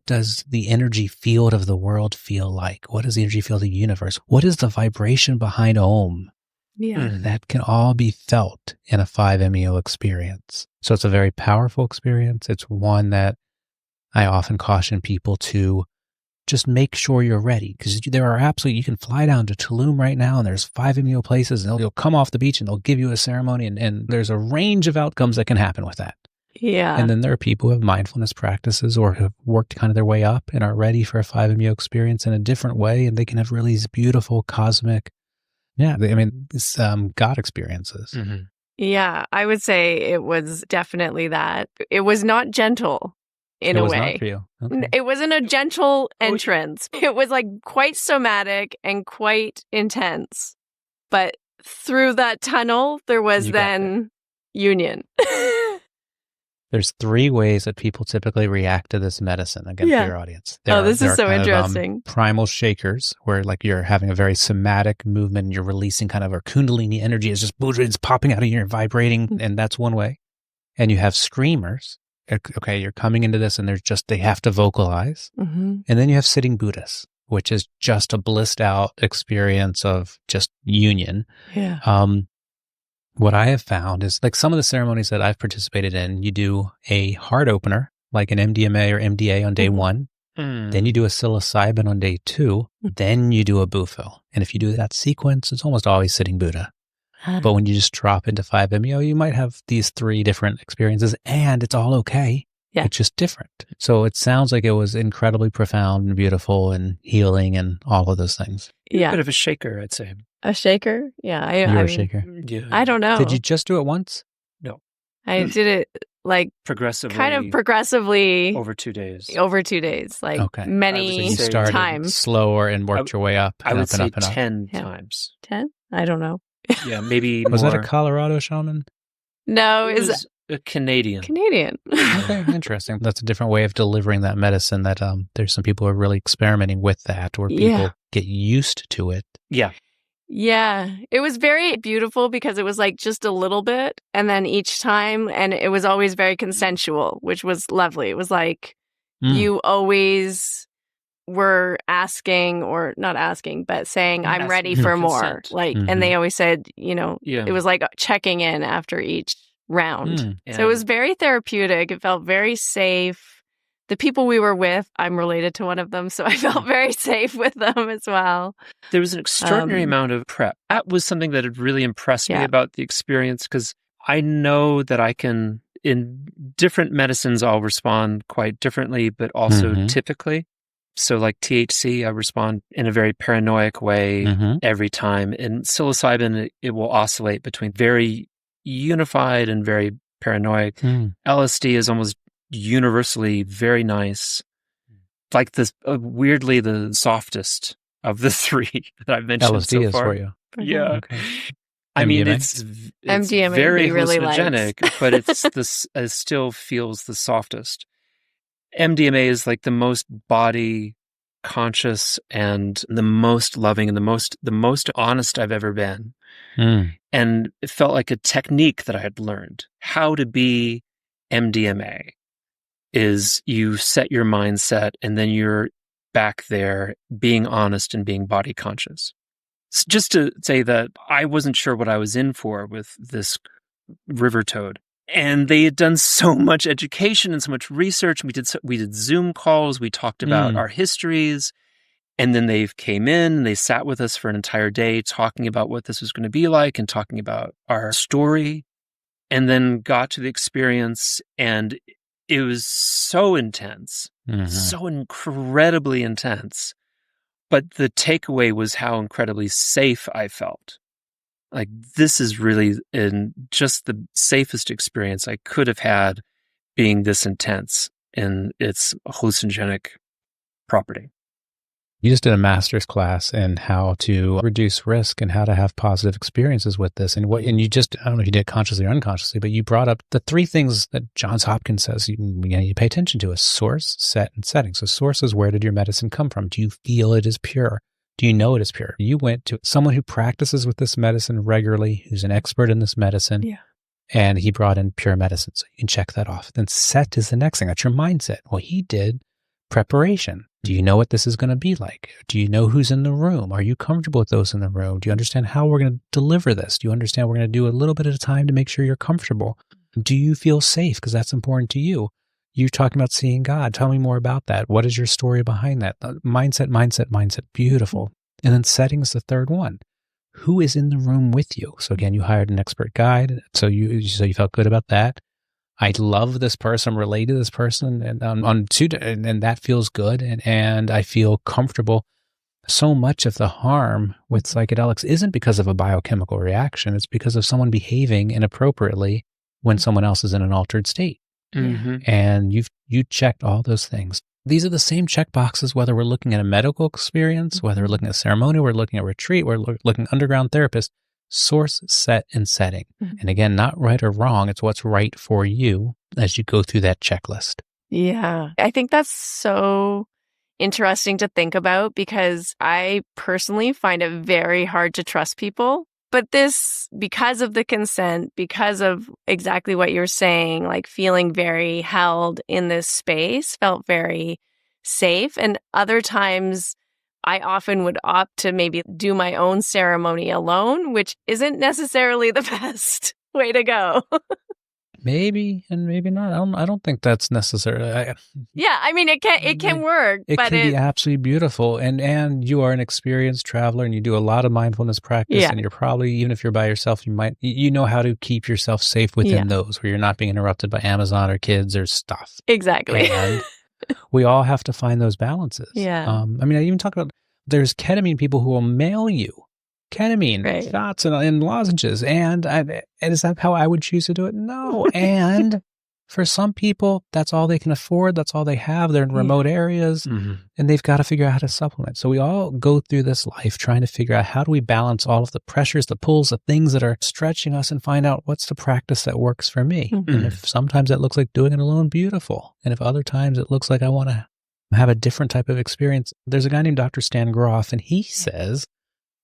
does the energy field of the world feel like? What does the energy field of the universe? What is the vibration behind Om? Yeah. That can all be felt in a 5-MeO experience. So it's a very powerful experience. It's one that I often caution people to just make sure you're ready, because there are you can fly down to Tulum right now and there's 5-MeO places and you'll come off the beach and they'll give you a ceremony and there's a range of outcomes that can happen with that. Yeah. And then there are people who have mindfulness practices or have worked kind of their way up and are ready for a 5-MeO experience in a different way, and they can have really these beautiful cosmic, God experiences. Yeah, I would say it was definitely that. It was not gentle in a way. Not for you. Okay. It wasn't a gentle entrance. It was like quite somatic and quite intense. But through that tunnel, there was then union. There's 3 ways that people typically react to this medicine, again, for your audience. This is so kind interesting. Of, primal shakers, where like you're having a very somatic movement, and you're releasing kind of a kundalini energy. It's just it's popping out of you and vibrating, and that's one way. And you have screamers. Okay, you're coming into this, and they have to vocalize. Mm-hmm. And then you have sitting Buddhists, which is just a blissed out experience of just union. Yeah. What I have found is like some of the ceremonies that I've participated in, you do a heart opener, like an MDMA or MDA on day 1. Then you do a psilocybin on day 2. Then you do a bufo. And if you do that sequence, it's almost always sitting Buddha. But when you just drop into 5-MeO, you might have these 3 different experiences, and it's all okay. Yeah. It's just different. So it sounds like it was incredibly profound and beautiful and healing and all of those things. You're a bit of a shaker, I'd say. A shaker? Yeah. You're a shaker? Yeah. I don't know. Did you just do it once? No. I did it like progressively over 2 days. Like many so you started times. Slower and worked your way up. I would up say and up and 10 times. 10? I don't know. Yeah, maybe Was more. that a Colorado shaman? No, it was a Canadian. Okay, interesting. That's a different way of delivering that medicine that there's some people who are really experimenting with that, where people get used to it. Yeah. Yeah. It was very beautiful because it was like just a little bit, and then each time, and it was always very consensual, which was lovely. It was like you always were asking, or not asking, but saying, I'm ready for more. Like, and they always said, it was like checking in after each round. So it was very therapeutic. It felt very safe. The people we were with, I'm related to one of them, so I felt very safe with them as well. There was an extraordinary amount of prep. That was something that had really impressed me about the experience, because I know that I can, in different medicines, I'll respond quite differently, but also typically. So like THC, I respond in a very paranoid way every time. In psilocybin, it will oscillate between very unified and very paranoid. LSD is almost universally very nice. Like this, weirdly, the softest of the 3 that I've mentioned LSD so far. is for you. Yeah. Okay. I mean, it's MDMA very really hallucinogenic, but it still feels the softest. MDMA is like the most body conscious and the most loving and the most honest I've ever been. And it felt like a technique that I had learned. How to be MDMA is you set your mindset, and then you're back there being honest and being body conscious. Just to say that I wasn't sure what I was in for with this river toad. And they had done so much education and so much research. We did Zoom calls. We talked about our histories. And then they came in and they sat with us for an entire day talking about what this was going to be like and talking about our story, and then got to the experience. And it was so intense, so incredibly intense. But the takeaway was how incredibly safe I felt. Like, this is really just the safest experience I could have had, being this intense in its hallucinogenic property. You just did a master's class in how to reduce risk and how to have positive experiences with this. And you just, I don't know if you did it consciously or unconsciously, but you brought up the 3 things that Johns Hopkins says you pay attention to: is source, set, and setting. So source is, where did your medicine come from? Do you feel it is pure? Do you know it is pure? You went to someone who practices with this medicine regularly, who's an expert in this medicine, and he brought in pure medicine. So you can check that off. Then set is the next thing. That's your mindset. Well, he did preparation. Do you know what this is going to be like? Do you know who's in the room? Are you comfortable with those in the room? Do you understand how we're going to deliver this? Do you understand we're going to do a little bit at a time to make sure you're comfortable? Do you feel safe? Because that's important to you. You're talking about seeing God. Tell me more about that. What is your story behind that? Mindset. Beautiful. And then setting is the third one. Who is in the room with you? So again, you hired an expert guide. So you felt good about that. I love this person, I'm related to this person, and and that feels good, and I feel comfortable. So much of the harm with psychedelics isn't because of a biochemical reaction; it's because of someone behaving inappropriately when someone else is in an altered state. And you checked all those things. These are the same check boxes, whether we're looking at a medical experience, whether we're looking at ceremony, we're looking at retreat, we're looking underground therapist. source, set, and setting. And again, not right or wrong. It's what's right for you as you go through that checklist. Yeah. I think that's so interesting to think about because I personally find it very hard to trust people. But this, because of the consent, because of exactly what you're saying, like feeling very held in this space, felt very safe. And other times, I often would opt to maybe do my own ceremony alone, which isn't necessarily the best way to go. Maybe and maybe not. I don't think that's necessarily. Yeah, I mean, it can work. It but can be absolutely beautiful, and you are an experienced traveler, and you do a lot of mindfulness practice, and you're probably, even if you're by yourself, you know how to keep yourself safe within those, where you're not being interrupted by Amazon or kids or stuff. Exactly. And we all have to find those balances. Yeah. I mean, I even talk about there's ketamine people who will mail you ketamine shots and lozenges, and is that how I would choose to do it? No. And for some people, that's all they can afford. That's all they have. They're in remote areas, and they've got to figure out how to supplement. So we all go through this life trying to figure out how do we balance all of the pressures, the pulls, the things that are stretching us, and find out what's the practice that works for me. And if sometimes that looks like doing it alone, beautiful. And if other times it looks like I want to have a different type of experience, there's a guy named Dr. Stan Grof, and he says,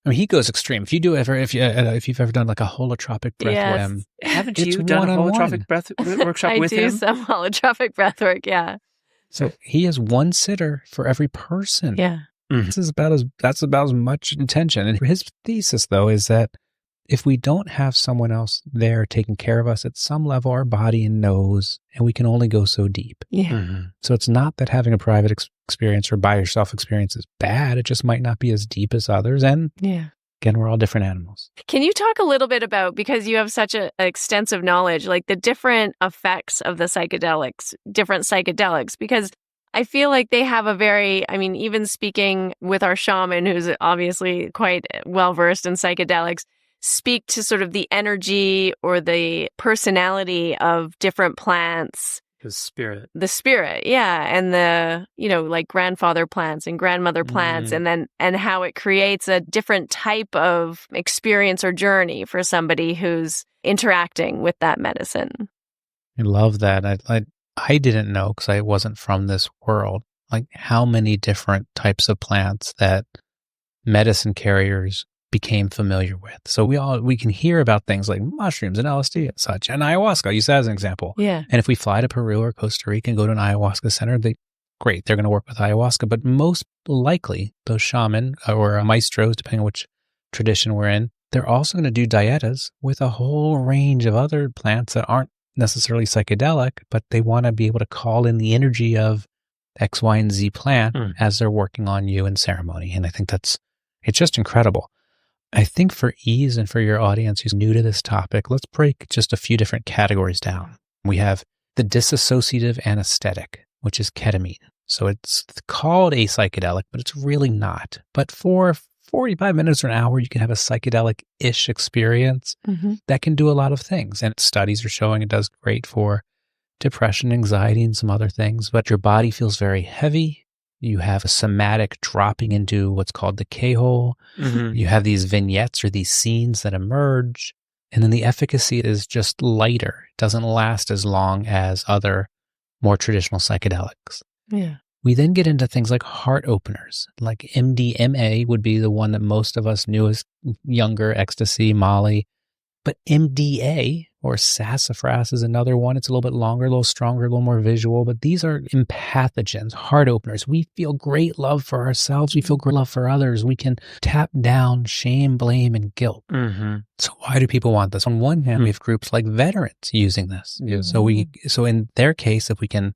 I mean, he goes extreme. If you've ever done like a holotropic breath WIM, haven't you done a holotropic breath workshop with him? I do some holotropic breath work. Yeah. So he has one sitter for every person. Yeah. That's about as much intention. And his thesis, though, is that if we don't have someone else there taking care of us, at some level, our body knows, and we can only go so deep. Yeah. So it's not that having a private experience or by yourself experience is bad. It just might not be as deep as others. And again, we're all different animals. Can you talk a little bit about, because you have such an extensive knowledge, like the different effects of the different psychedelics? Because I feel like they have even speaking with our shaman, who's obviously quite well-versed in psychedelics, speak to sort of the energy or the personality of different plants. The spirit, yeah. And the, like grandfather plants and grandmother plants, and how it creates a different type of experience or journey for somebody who's interacting with that medicine. I love that. I didn't know, because I wasn't from this world, like how many different types of plants that medicine carriers became familiar with. So we can hear about things like mushrooms and LSD and such, and ayahuasca. I use that as an example. Yeah. And if we fly to Peru or Costa Rica and go to an ayahuasca center, they're going to work with ayahuasca. But most likely, those shaman or maestros, depending on which tradition we're in, they're also going to do dietas with a whole range of other plants that aren't necessarily psychedelic, but they want to be able to call in the energy of X, Y, and Z plant as they're working on you in ceremony. And I think it's just incredible. I think for ease and for your audience who's new to this topic, let's break just a few different categories down. We have the dissociative anesthetic, which is ketamine. So it's called a psychedelic, but it's really not. But for 45 minutes or an hour, you can have a psychedelic-ish experience that can do a lot of things. And studies are showing it does great for depression, anxiety, and some other things. But your body feels very heavy. You have a somatic dropping into what's called the K-hole. You have these vignettes or these scenes that emerge. And then the efficacy is just lighter. It doesn't last as long as other more traditional psychedelics. Yeah. We then get into things like heart openers, like MDMA would be the one that most of us knew as younger, ecstasy, Molly. But MDA, or sassafras, is another one. It's a little bit longer, a little stronger, a little more visual. But these are empathogens, heart openers. We feel great love for ourselves. We feel great love for others. We can tap down shame, blame, and guilt. So why do people want this? On one hand, we have groups like veterans using this. So in their case, if we can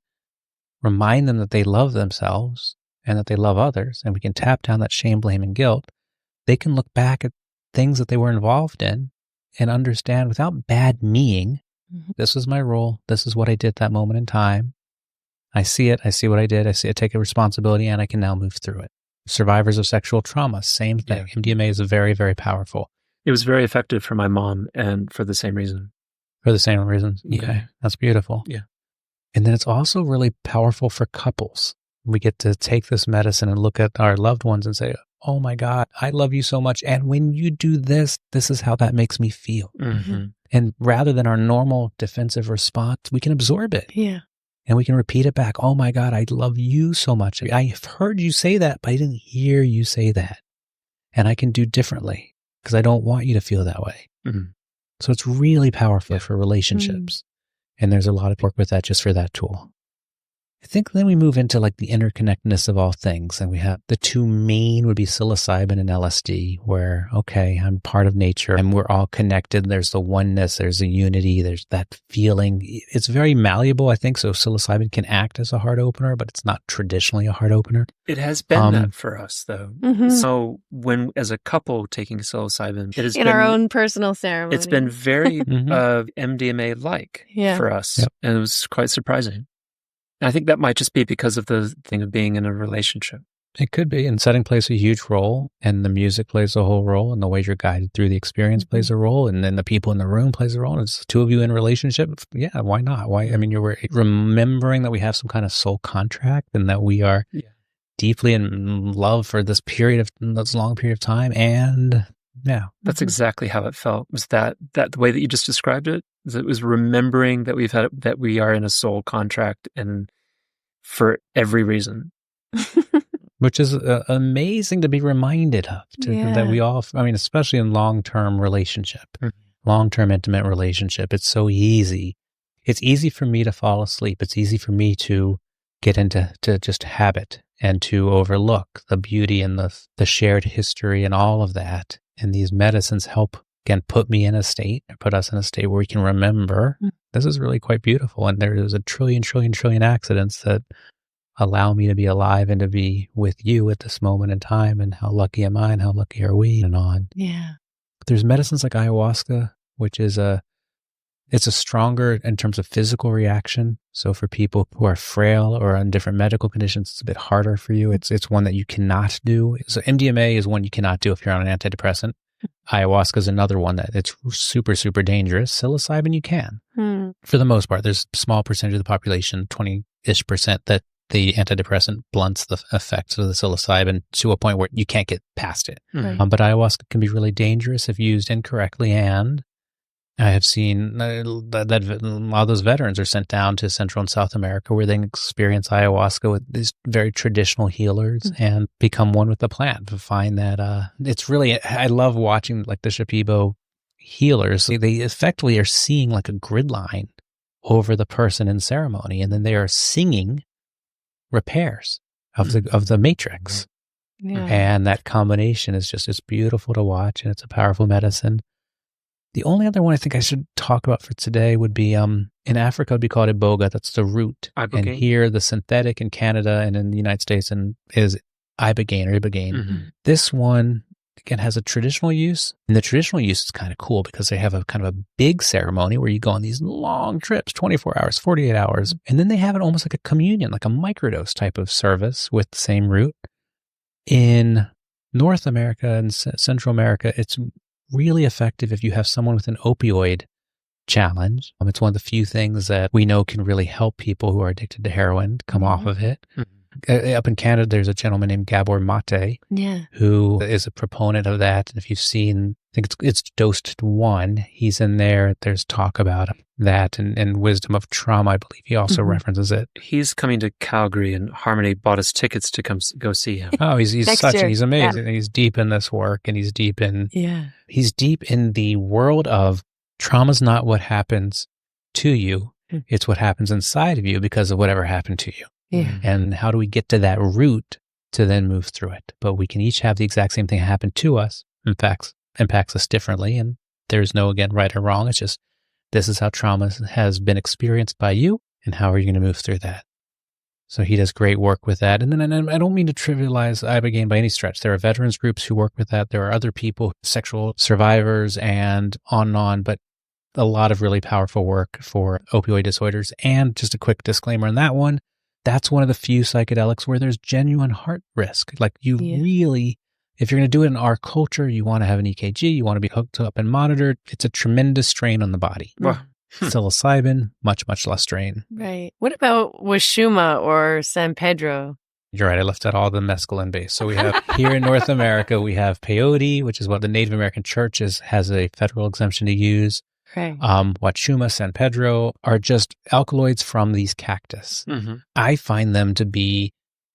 remind them that they love themselves and that they love others, and we can tap down that shame, blame, and guilt, they can look back at things that they were involved in and understand without bad meaning, this was my role. This is what I did at that moment in time. I see it. I see what I did. I take a responsibility, and I can now move through it. Survivors of sexual trauma, same thing. Yeah. MDMA is very, very powerful. It was very effective for my mom, and for the same reason. For the same reasons? Okay. Yeah. That's beautiful. Yeah. And then it's also really powerful for couples. We get to take this medicine and look at our loved ones and say, oh my God, I love you so much. And when you do this, this is how that makes me feel. Mm-hmm. And rather than our normal defensive response, we can absorb it. Yeah. And we can repeat it back. Oh my God, I love you so much. I've heard you say that, but I didn't hear you say that. And I can do differently because I don't want you to feel that way. Mm-hmm. So it's really powerful for relationships. And there's a lot of work with that just for that tool. I think then we move into like the interconnectedness of all things. And we have the two main would be psilocybin and LSD, where, okay, I'm part of nature and we're all connected. There's the oneness, there's the unity, there's that feeling. It's very malleable, I think. So psilocybin can act as a heart opener, but it's not traditionally a heart opener. It has been that for us, though. Mm-hmm. So when, as a couple taking psilocybin, it has been our own personal ceremony. It's been very MDMA-like for us. Yep. And it was quite surprising. And I think that might just be because of the thing of being in a relationship. It could be. And setting plays a huge role, and the music plays a whole role, and the way you're guided through the experience plays a role, and then the people in the room plays a role. And it's the two of you in a relationship. Yeah, why not? Why? I mean, you're remembering that we have some kind of soul contract and that we are deeply in love for this long period of time. And that's exactly how it felt. Was that the way that you just described it? It was remembering that that we are in a soul contract, and for every reason. Which is amazing to be reminded of, that we all, I mean, especially in long-term relationship, long-term intimate relationship, it's so easy. It's easy for me to fall asleep. It's easy for me to get into just habit and to overlook the beauty and the shared history and all of that. And these medicines help, again, put us in a state where we can remember this is really quite beautiful. And there is a trillion accidents that allow me to be alive and to be with you at this moment in time. And how lucky am I and how lucky are we and on. Yeah. There's medicines like ayahuasca, which is it's a stronger in terms of physical reaction. So for people who are frail or on different medical conditions, it's a bit harder for you. It's one that you cannot do. So MDMA is one you cannot do if you're on an antidepressant. Ayahuasca is another one that it's super, super dangerous. Psilocybin you can. For the most part. There's a small percentage of the population, 20-ish%, that the antidepressant blunts the effects of the psilocybin to a point where you can't get past it. Right. But ayahuasca can be really dangerous if used incorrectly, and I have seen that a lot of those veterans are sent down to Central and South America where they experience ayahuasca with these very traditional healers and become one with the plant. To find that it's really, I love watching like the Shipibo healers. They effectively are seeing like a grid line over the person in ceremony, and then they are singing repairs of the matrix. Yeah. And that combination is it's beautiful to watch, and it's a powerful medicine. The only other one I think I should talk about for today would be, in Africa, it would be called iboga. That's the root. Ibogaine. And here, the synthetic in Canada and in the United States is ibogaine or ibogaine. This one, again, has a traditional use. And the traditional use is kind of cool because they have a kind of a big ceremony where you go on these long trips, 24 hours, 48 hours. And then they have it almost like a communion, like a microdose type of service with the same root. In North America and Central America, it's really effective if you have someone with an opioid challenge. It's one of the few things that we know can really help people who are addicted to heroin come off of it. Up in Canada, there's a gentleman named Gabor Mate, who is a proponent of that. And if you've seen, I think it's Dosed One, he's in there. There's talk about that and Wisdom of Trauma, I believe he also references it. He's coming to Calgary, and Harmony bought us tickets to go see him. Oh, he's he's amazing. Yeah. He's deep in this work, and he's deep in the world of trauma's not what happens to you. It's what happens inside of you because of whatever happened to you. Yeah. And how do we get to that root to then move through it? But we can each have the exact same thing happen to us. In fact, impacts us differently. And there's no, again, right or wrong. It's just, this is how trauma has been experienced by you, and how are you going to move through that? So he does great work with that. And then I don't mean to trivialize ibogaine by any stretch. There are veterans groups who work with that. There are other people, sexual survivors, and on, but a lot of really powerful work for opioid disorders. And just a quick disclaimer on that one, that's one of the few psychedelics where there's genuine heart risk. Like you really, if you're going to do it in our culture, you want to have an EKG, you want to be hooked up and monitored. It's a tremendous strain on the body. Wow. Psilocybin, much, much less strain. Right. What about Washuma or San Pedro? You're right. I left out all the mescaline base. So we have here in North America, we have peyote, which is what the Native American Church has a federal exemption to use. Right. Huachuma, San Pedro are just alkaloids from these cactus. Mm-hmm. I find them to be,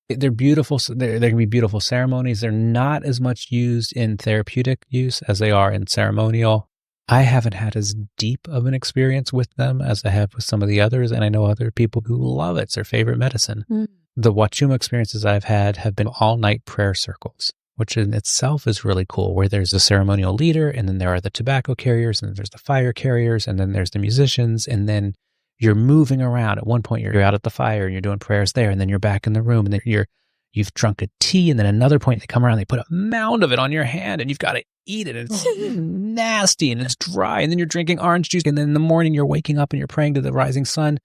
they're beautiful. They're going to be beautiful ceremonies. They're not as much used in therapeutic use as they are in ceremonial. I haven't had as deep of an experience with them as I have with some of the others. And I know other people who love it. It's their favorite medicine. Mm. The Huachuma experiences I've had have been all-night prayer circles, which in itself is really cool, where there's a ceremonial leader, and then there are the tobacco carriers, and then there's the fire carriers, and then there's the musicians, and then you're moving around. At one point, you're out at the fire, and you're doing prayers there, and then you're back in the room, and then you've drunk a tea, and then another point, they come around, they put a mound of it on your hand, and you've got to eat it, and it's nasty, and it's dry, and then you're drinking orange juice, and then in the morning, you're waking up, and you're praying to the rising sun.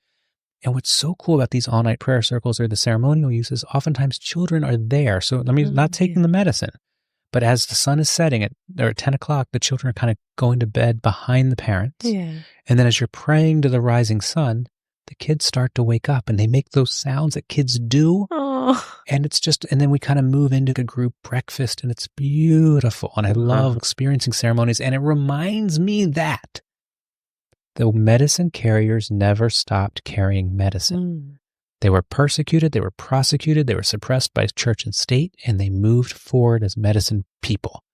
And what's so cool about these all-night prayer circles or the ceremonial uses, oftentimes children are there. So I mean, not taking the medicine, but as the sun is setting at 10 o'clock, the children are kind of going to bed behind the parents. Yeah. And then as you're praying to the rising sun, the kids start to wake up and they make those sounds that kids do. Oh. And it's just, and then we kind of move into a group breakfast and it's beautiful. And I love experiencing ceremonies. And it reminds me that the medicine carriers never stopped carrying medicine. They were persecuted, they were prosecuted, they were suppressed by church and state, and they moved forward as medicine people.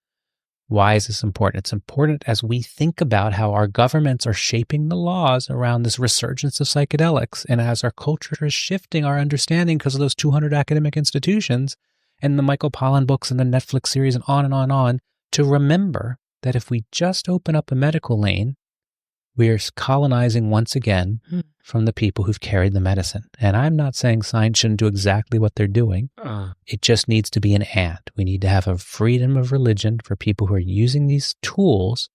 Why is this important? It's important as we think about how our governments are shaping the laws around this resurgence of psychedelics, and as our culture is shifting our understanding because of those 200 academic institutions and the Michael Pollan books and the Netflix series and on, to remember that if we just open up a medical lane, we are colonizing once again from the people who've carried the medicine. And I'm not saying science shouldn't do exactly what they're doing. It just needs to be an and. We need to have a freedom of religion for people who are using these tools.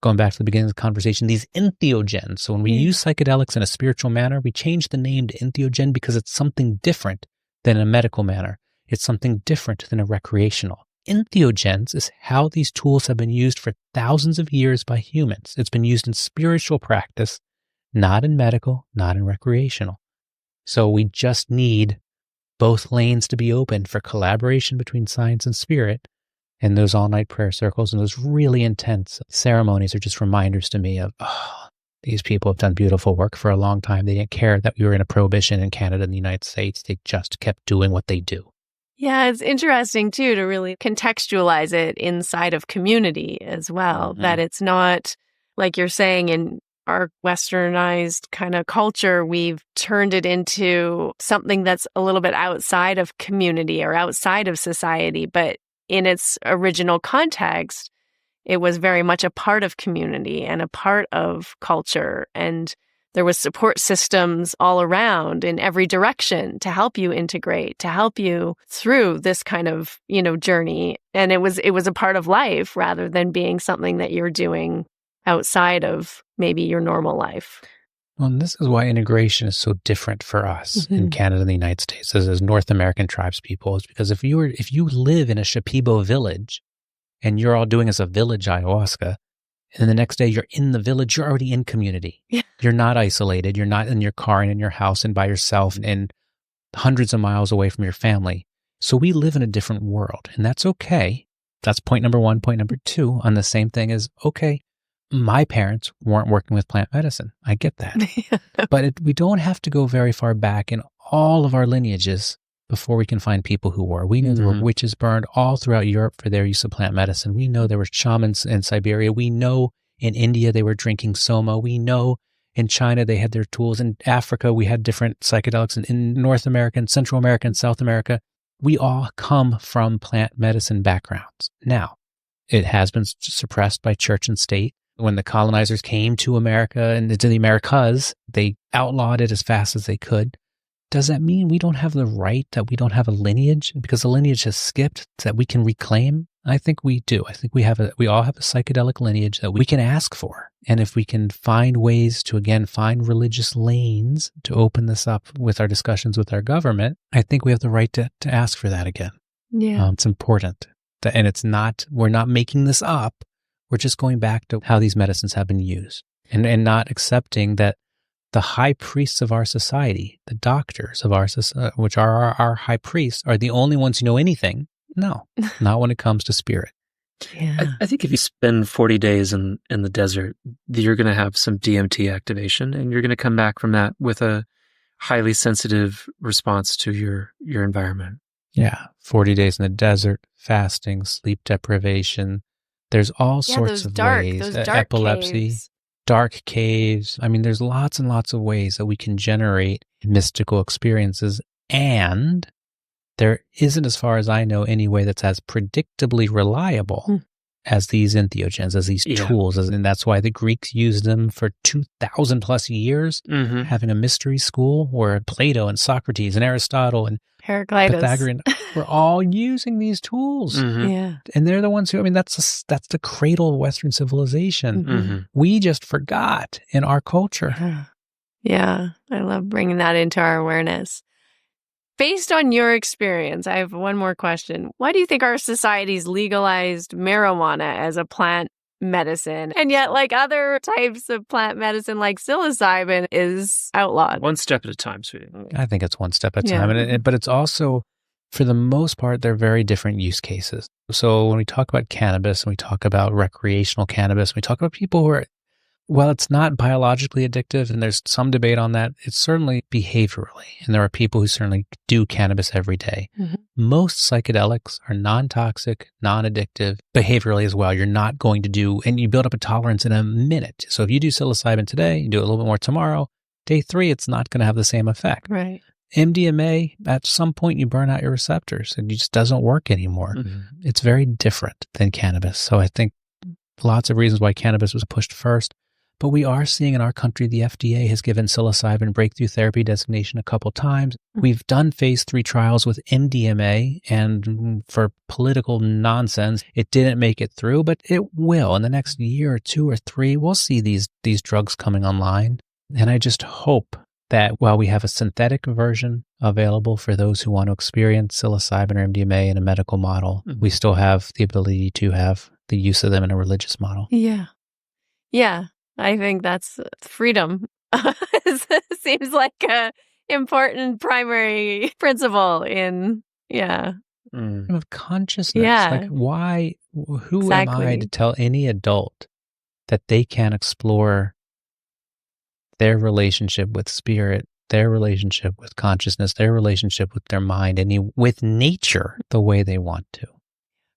Going back to the beginning of the conversation, these entheogens. So when we use psychedelics in a spiritual manner, we change the name to entheogen because it's something different than a medical manner. It's something different than a recreational. Entheogens is how these tools have been used for thousands of years by humans. It's been used in spiritual practice, not in medical, not in recreational. So we just need both lanes to be open for collaboration between science and spirit. And those all-night prayer circles and those really intense ceremonies are just reminders to me of, these people have done beautiful work for a long time. They didn't care that we were in a prohibition in Canada and the United States. They just kept doing what they do. Yeah, it's interesting, too, to really contextualize it inside of community as well, that it's not, like you're saying, in our westernized kind of culture, we've turned it into something that's a little bit outside of community or outside of society, but in its original context, it was very much a part of community and a part of culture, and there was support systems all around in every direction to help you integrate, to help you through this kind of, journey. And it was a part of life rather than being something that you're doing outside of maybe your normal life. Well, and this is why integration is so different for us in Canada and the United States as North American tribes people, is because if you live in a Shipibo village and you're all doing as a village ayahuasca, and the next day you're in the village, you're already in community. Yeah. You're not isolated. You're not in your car and in your house and by yourself and hundreds of miles away from your family. So we live in a different world, and that's okay. That's point number one. Point number two on the same thing is, okay, my parents weren't working with plant medicine. I get that. But we don't have to go very far back in all of our lineages before we can find people who were. We know there were witches burned all throughout Europe for their use of plant medicine. We know there were shamans in Siberia. We know in India they were drinking soma. We know in China they had their tools. In Africa we had different psychedelics. And in North America and Central America and South America, we all come from plant medicine backgrounds. Now, it has been suppressed by church and state. When the colonizers came to America and to the Americas, they outlawed it as fast as they could. Does that mean we don't have the right, that we don't have a lineage because the lineage has skipped that we can reclaim? I think we do. I think we all have a psychedelic lineage that we can ask for. And if we can find ways to, again, find religious lanes to open this up with our discussions with our government, I think we have the right to ask for that again. Yeah. It's important. And we're not making this up. We're just going back to how these medicines have been used and not accepting that the high priests of our society, the doctors of our society, which are our high priests, are the only ones who know anything. No, not when it comes to spirit. Yeah. I think if you spend 40 days in the desert, you're going to have some DMT activation, and you're going to come back from that with a highly sensitive response to your environment. Yeah. 40 days in the desert, fasting, sleep deprivation. There's all sorts of ways. Those dark Epilepsy, caves. dark caves. I mean, there's lots and lots of ways that we can generate mystical experiences. And there isn't, as far as I know, any way that's as predictably reliable as these entheogens, as these tools. And that's why the Greeks used them for 2,000 plus years, having a mystery school where Plato and Socrates and Aristotle and Heraclitus, Pythagorean were all using these tools. Yeah. And they're the ones who, I mean, that's the cradle of Western civilization. We just forgot in our culture. Yeah. I love bringing that into our awareness. Based on your experience, I have one more question. Why do you think our society's legalized marijuana as a plant medicine, and yet like other types of plant medicine like psilocybin is outlawed? One step at a time, sweetie. I think it's one step at a time. But it's also, for the most part, they're very different use cases. So when we talk about cannabis, and we talk about recreational cannabis, we talk about people who are, well, it's not biologically addictive, and there's some debate on that. It's certainly behaviorally, and there are people who certainly do cannabis every day. Most psychedelics are non-toxic, non-addictive, behaviorally as well. You're not going to do, and you build up a tolerance in a minute. So if you do psilocybin today, you do it a little bit more tomorrow, day 3, it's not going to have the same effect. Right. MDMA, at some point you burn out your receptors and it just doesn't work anymore. It's very different than cannabis. So I think lots of reasons why cannabis was pushed first. But we are seeing in our country, the FDA has given psilocybin breakthrough therapy designation a couple times. We've done phase 3 trials with MDMA, and for political nonsense, it didn't make it through, but it will. In the next year or 2 or 3, we'll see these drugs coming online. And I just hope that while we have a synthetic version available for those who want to experience psilocybin or MDMA in a medical model, we still have the ability to have the use of them in a religious model. Yeah. Yeah. I think that's freedom. Seems like a important primary principle in, of consciousness. Yeah. Like, why, who am I to tell any adult that they can explore their relationship with spirit, their relationship with consciousness, their relationship with their mind, and with nature the way they want to?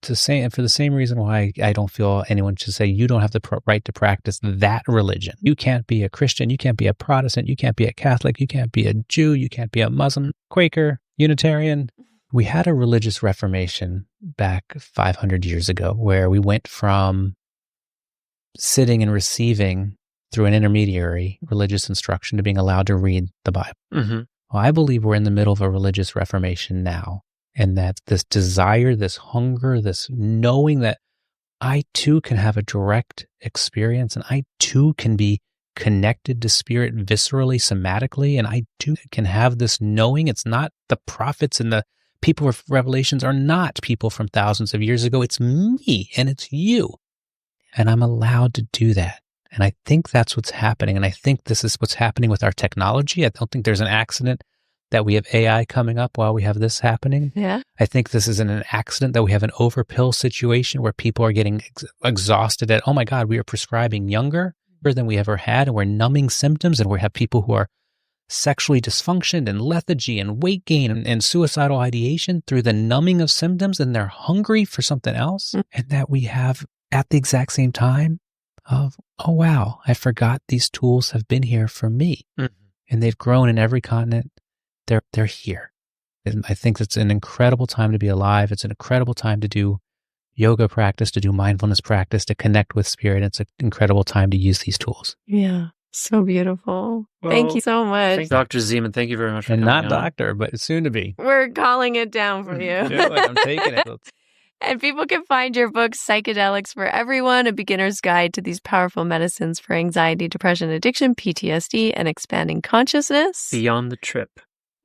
To say, and for the same reason why I don't feel anyone should say you don't have the right to practice that religion. You can't be a Christian, you can't be a Protestant, you can't be a Catholic, you can't be a Jew, you can't be a Muslim, Quaker, Unitarian. We had a religious reformation back 500 years ago where we went from sitting and receiving through an intermediary religious instruction to being allowed to read the Bible. Well, I believe we're in the middle of a religious reformation now. And that this desire, this hunger, this knowing that I too can have a direct experience, and I too can be connected to spirit viscerally, somatically, and I too can have this knowing. It's not the prophets and the people of Revelations are not people from thousands of years ago. It's me and it's you. And I'm allowed to do that. And I think that's what's happening. And I think this is what's happening with our technology. I don't think there's an accident that we have AI coming up while we have this happening. Yeah. I think this isn't an accident that we have an overpill situation where people are getting exhausted at, oh my God, we are prescribing younger than we ever had, and we're numbing symptoms, and we have people who are sexually dysfunctioned and lethargy and weight gain and suicidal ideation through the numbing of symptoms, and they're hungry for something else. And that we have at the exact same time of, oh wow, I forgot these tools have been here for me. And they've grown in every continent. They're here. And I think it's an incredible time to be alive. It's an incredible time to do yoga practice, to do mindfulness practice, to connect with spirit. It's an incredible time to use these tools. Yeah. So beautiful. Well, thank you so much. Dr. Zemon, thank you very much for coming not on. Doctor, but soon to be. We're calling it down for you. I'm taking it. And people can find your book, Psychedelics for Everyone, A Beginner's Guide to These Powerful Medicines for Anxiety, Depression, Addiction, PTSD, and Expanding Consciousness. Beyond the Trip.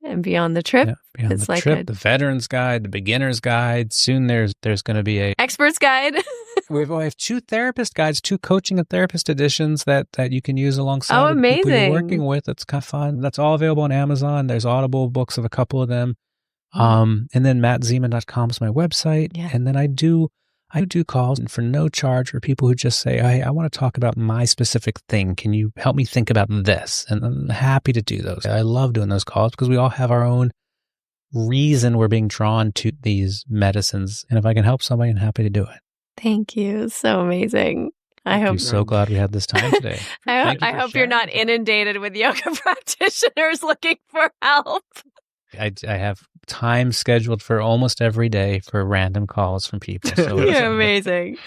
And Beyond the Trip. Yeah, Beyond it's the like Trip, the Veterans Guide, the Beginner's Guide. Soon there's going to be a Expert's Guide. we have 2 therapist guides, 2 coaching and therapist editions that you can use alongside Oh, the people you're amazing. working with. It's kind of fun. That's all available on Amazon. There's Audible books of a couple of them. And then mattzemon.com is my website. Yeah. And then I do calls for no charge for people who just say, I want to talk about my specific thing. Can you help me think about this? And I'm happy to do those. I love doing those calls because we all have our own reason we're being drawn to these medicines. And if I can help somebody, I'm happy to do it. Thank you. So amazing. I'm so glad we had this time today. I hope you're not inundated with yoga practitioners looking for help. I have time scheduled for almost every day for random calls from people. So You're amazing.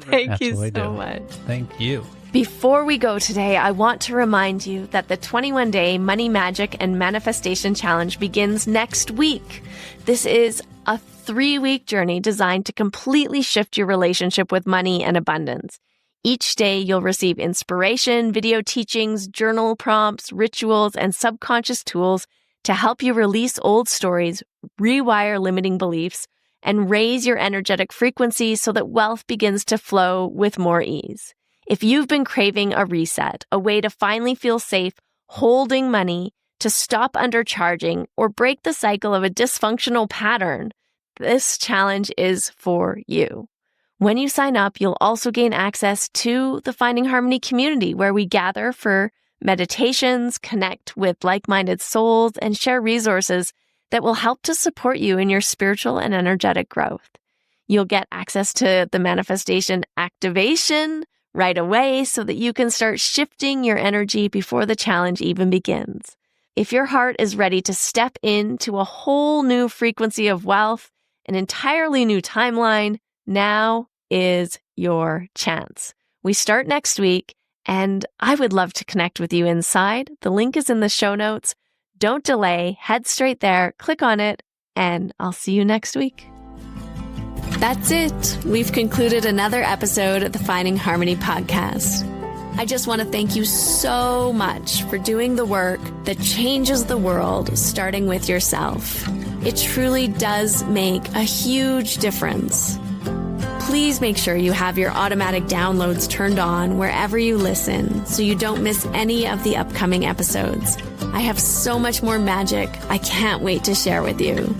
Thank you Absolutely so do. much. Thank you. Before we go today, I want to remind you that the 21-day Money Magic and Manifestation Challenge begins next week. This is a 3-week journey designed to completely shift your relationship with money and abundance. Each day, you'll receive inspiration, video teachings, journal prompts, rituals, and subconscious tools to help you release old stories, rewire limiting beliefs, and raise your energetic frequency so that wealth begins to flow with more ease. If you've been craving a reset, a way to finally feel safe holding money, to stop undercharging, or break the cycle of a dysfunctional pattern, this challenge is for you. When you sign up, you'll also gain access to the Finding Harmony community, where we gather for meditations, connect with like-minded souls, and share resources that will help to support you in your spiritual and energetic growth. You'll get access to the manifestation activation right away so that you can start shifting your energy before the challenge even begins. If your heart is ready to step into a whole new frequency of wealth, an entirely new timeline, now is your chance. We start next week, and I would love to connect with you inside. The link is in the show notes. Don't delay, head straight there, click on it, and I'll see you next week. That's it. We've concluded another episode of the Finding Harmony podcast. I just want to thank you so much for doing the work that changes the world, starting with yourself. It truly does make a huge difference. Please make sure you have your automatic downloads turned on wherever you listen so you don't miss any of the upcoming episodes. I have so much more magic I can't wait to share with you.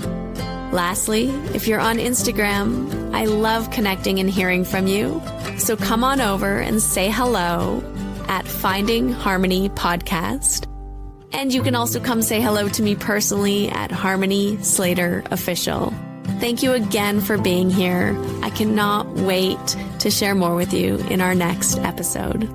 Lastly, if you're on Instagram, I love connecting and hearing from you. So come on over and say hello at Finding Harmony Podcast. And you can also come say hello to me personally at Harmony Slater Official. Thank you again for being here. I cannot wait to share more with you in our next episode.